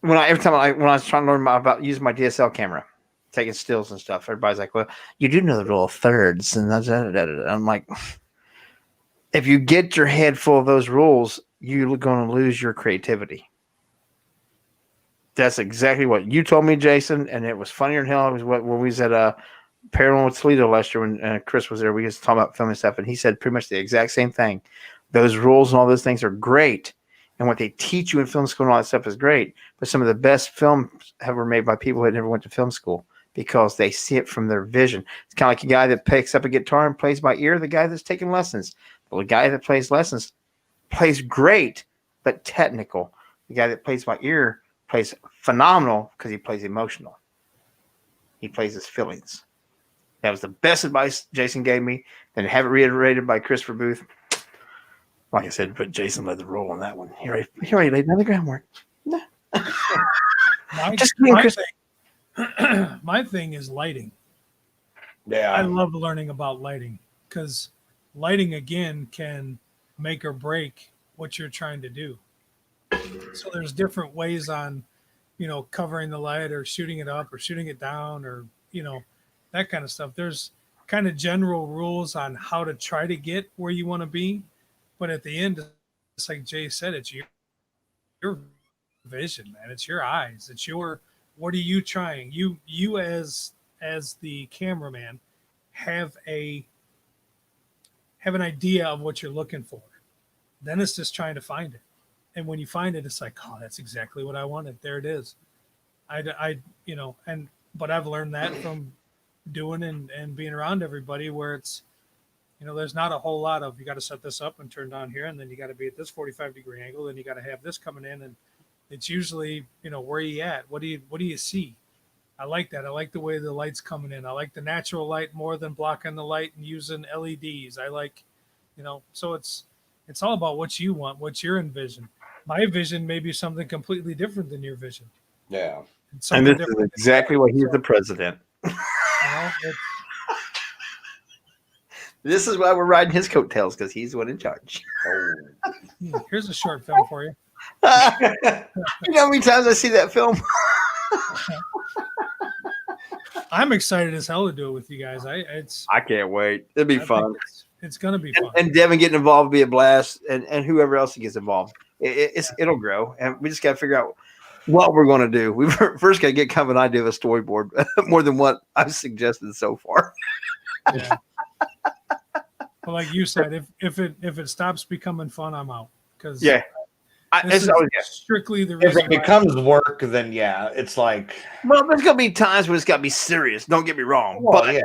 when I was trying to learn about using my DSL camera, taking stills and stuff, everybody's like, "Well, you do know the rule of thirds," and I'm like, if you get your head full of those rules, you're going to lose your creativity. That's exactly what you told me, Jason, and it was funnier than hell. It was when we was at Paranormal Toledo last year when Chris was there. We was talking about filming stuff, and he said pretty much the exact same thing. Those rules and all those things are great and what they teach you in film school and all that stuff is great. But some of the best films ever made by people that never went to film school because they see it from their vision. It's kind of like a guy that picks up a guitar and plays by ear, the guy that's taking lessons. Well, the guy that plays lessons plays great, but technical. The guy that plays by ear plays phenomenal because he plays emotional. He plays his feelings. That was the best advice Jason gave me. And have it reiterated by Christopher Booth. Like I said, but Jason led the role on that one. He already laid down the groundwork. My thing is lighting. Yeah. I love learning about lighting because lighting, again, can make or break what you're trying to do. So there's different ways on, covering the light or shooting it up or shooting it down or, that kind of stuff. There's kind of general rules on how to try to get where you want to be. But at the end, it's like Jay said, it's your vision, man. It's your eyes. It's what are you trying? You as the cameraman have an idea of what you're looking for. Then it's just trying to find it. And when you find it, it's like, oh, that's exactly what I wanted. There it is. But I've learned that from doing and being around everybody where it's, there's not a whole lot of, you got to set this up and turn down here. And then you got to be at this 45-degree angle. Then you got to have this coming in. And it's usually, where are you at? What do you see? I like that. I like the way the light's coming in. I like the natural light more than blocking the light and using LEDs. I like, so it's all about what you want, what's your envision. My vision may be something completely different than your vision. Yeah. And this is exactly why he's the president. This is why we're riding his coattails, because he's the one in charge. Here's a short film for you. You know how many times I see that film? I'm excited as hell to do it with you guys. I can't wait. It'll be fun. It's going to be fun. And Devin getting involved will be a blast, and whoever else gets involved. It'll grow, and we just got to figure out what we're going to do. We first got to get kind of an idea of a storyboard, more than what I've suggested so far. Yeah. But like you said, if it stops becoming fun, I'm out. Because it's strictly the reason. If it becomes work, then it's like. Well, there's gonna be times when it's got to be serious. Don't get me wrong, but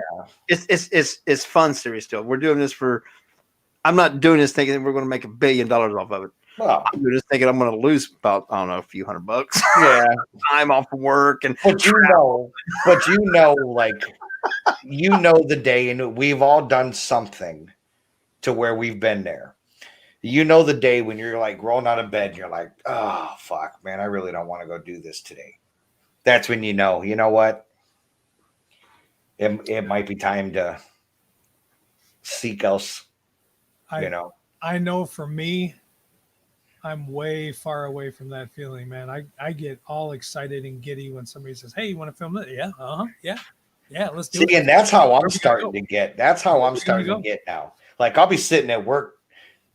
it's fun, serious still. We're doing this for. I'm not doing this thinking we're going to make $1 billion off of it. Well, I'm just thinking I'm going to lose about a few $100. Yeah, time off of work and. But the day, and we've all done something to where we've been there. The day when you're like rolling out of bed and you're like, oh, fuck, man, I really don't want to go do this today. That's when you know what? It might be time to seek else, I know for me, I'm way far away from that feeling, man. I get all excited and giddy when somebody says, hey, you want to film it? Yeah, yeah, let's do it. And that's how I'm starting to get. That's how I'm starting to get now. Like I'll be sitting at work,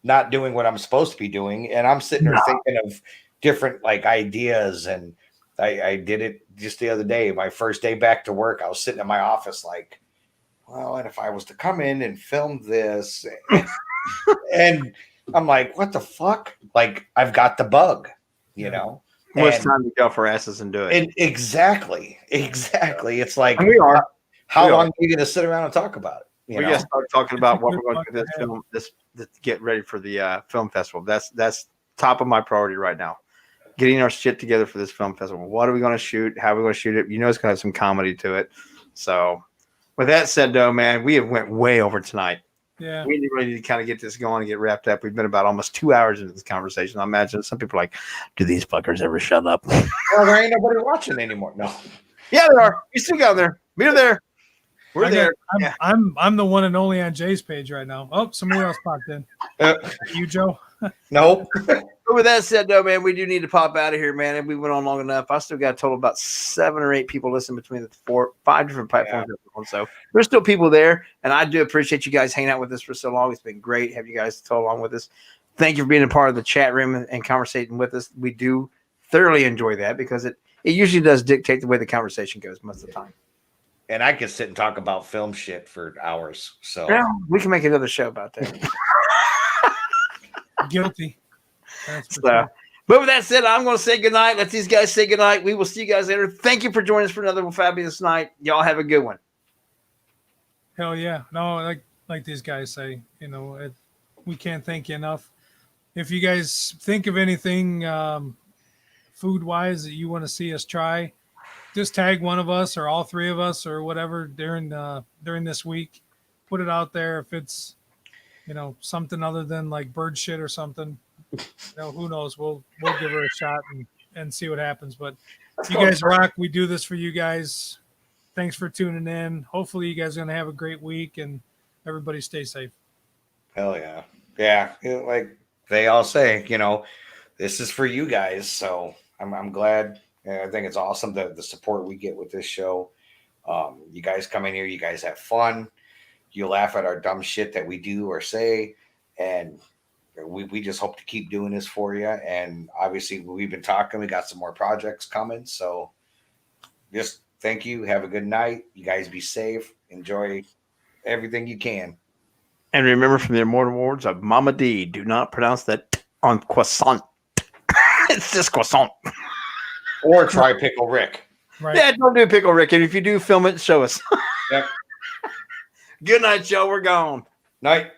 not doing what I'm supposed to be doing, and I'm sitting there thinking of different like ideas. And I did it just the other day. My first day back to work, I was sitting in my office like, well, and if I was to come in and film this, and I'm like, what the fuck? Like I've got the bug, Well, it's time to go for asses and do it. And exactly. It's like and we are. How long are you going to sit around and talk about it? We got to start talking about what we're going to do this film. This get ready for the film festival. That's top of my priority right now. Getting our shit together for this film festival. What are we going to shoot? How are we going to shoot it? It's going to have some comedy to it. So, with that said, though, man, we have went way over tonight. Yeah, we really need to kind of get this going and get wrapped up. We've been about almost 2 hours into this conversation. I imagine some people are like, do these fuckers ever shut up? Well, there ain't nobody watching anymore. No. Yeah, there are. We still got there. We're there. We're there. I'm the one and only on Jay's page right now. Oh, somebody else popped in. You, Joe? Nope. But with that said, though, man, we do need to pop out of here, man. And we went on long enough. I still got a total of about 7 or 8 people listening between the 5 different platforms. Yeah. So there's still people there. And I do appreciate you guys hanging out with us for so long. It's been great. Have you guys follow along with us. Thank you for being a part of the chat room and conversating with us. We do thoroughly enjoy that because it usually does dictate the way the conversation goes most of the time. And I could sit and talk about film shit for hours. So we can make another show about that. Guilty. So, But with that said, I'm going to say goodnight. Let these guys say goodnight. We will see you guys later. Thank you for joining us for another fabulous night. Y'all have a good one. Hell yeah. No, like these guys say, we can't thank you enough. If you guys think of anything food wise that you want to see us try, just tag one of us or all three of us or whatever during this week. Put it out there. If it's something other than like bird shit or something, who knows? We'll give her a shot and see what happens. But you guys rock. We do this for you guys. Thanks for tuning in. Hopefully you guys are gonna have a great week and everybody stay safe. Hell yeah. Yeah. Like they all say, this is for you guys. So I'm glad. I think it's awesome the support we get with this show. You guys come in here, you guys have fun. You laugh at our dumb shit that we do or say. And we just hope to keep doing this for you. And obviously we've been talking, we got some more projects coming. So just thank you. Have a good night. You guys be safe. Enjoy everything you can. And remember from the immortal words of Mama D, do not pronounce that on croissant. It's just croissant. Or try Pickle Rick. Right. Yeah, don't do Pickle Rick. And if you do, film it and show us. Yep. Good night, y'all. We're gone. Night.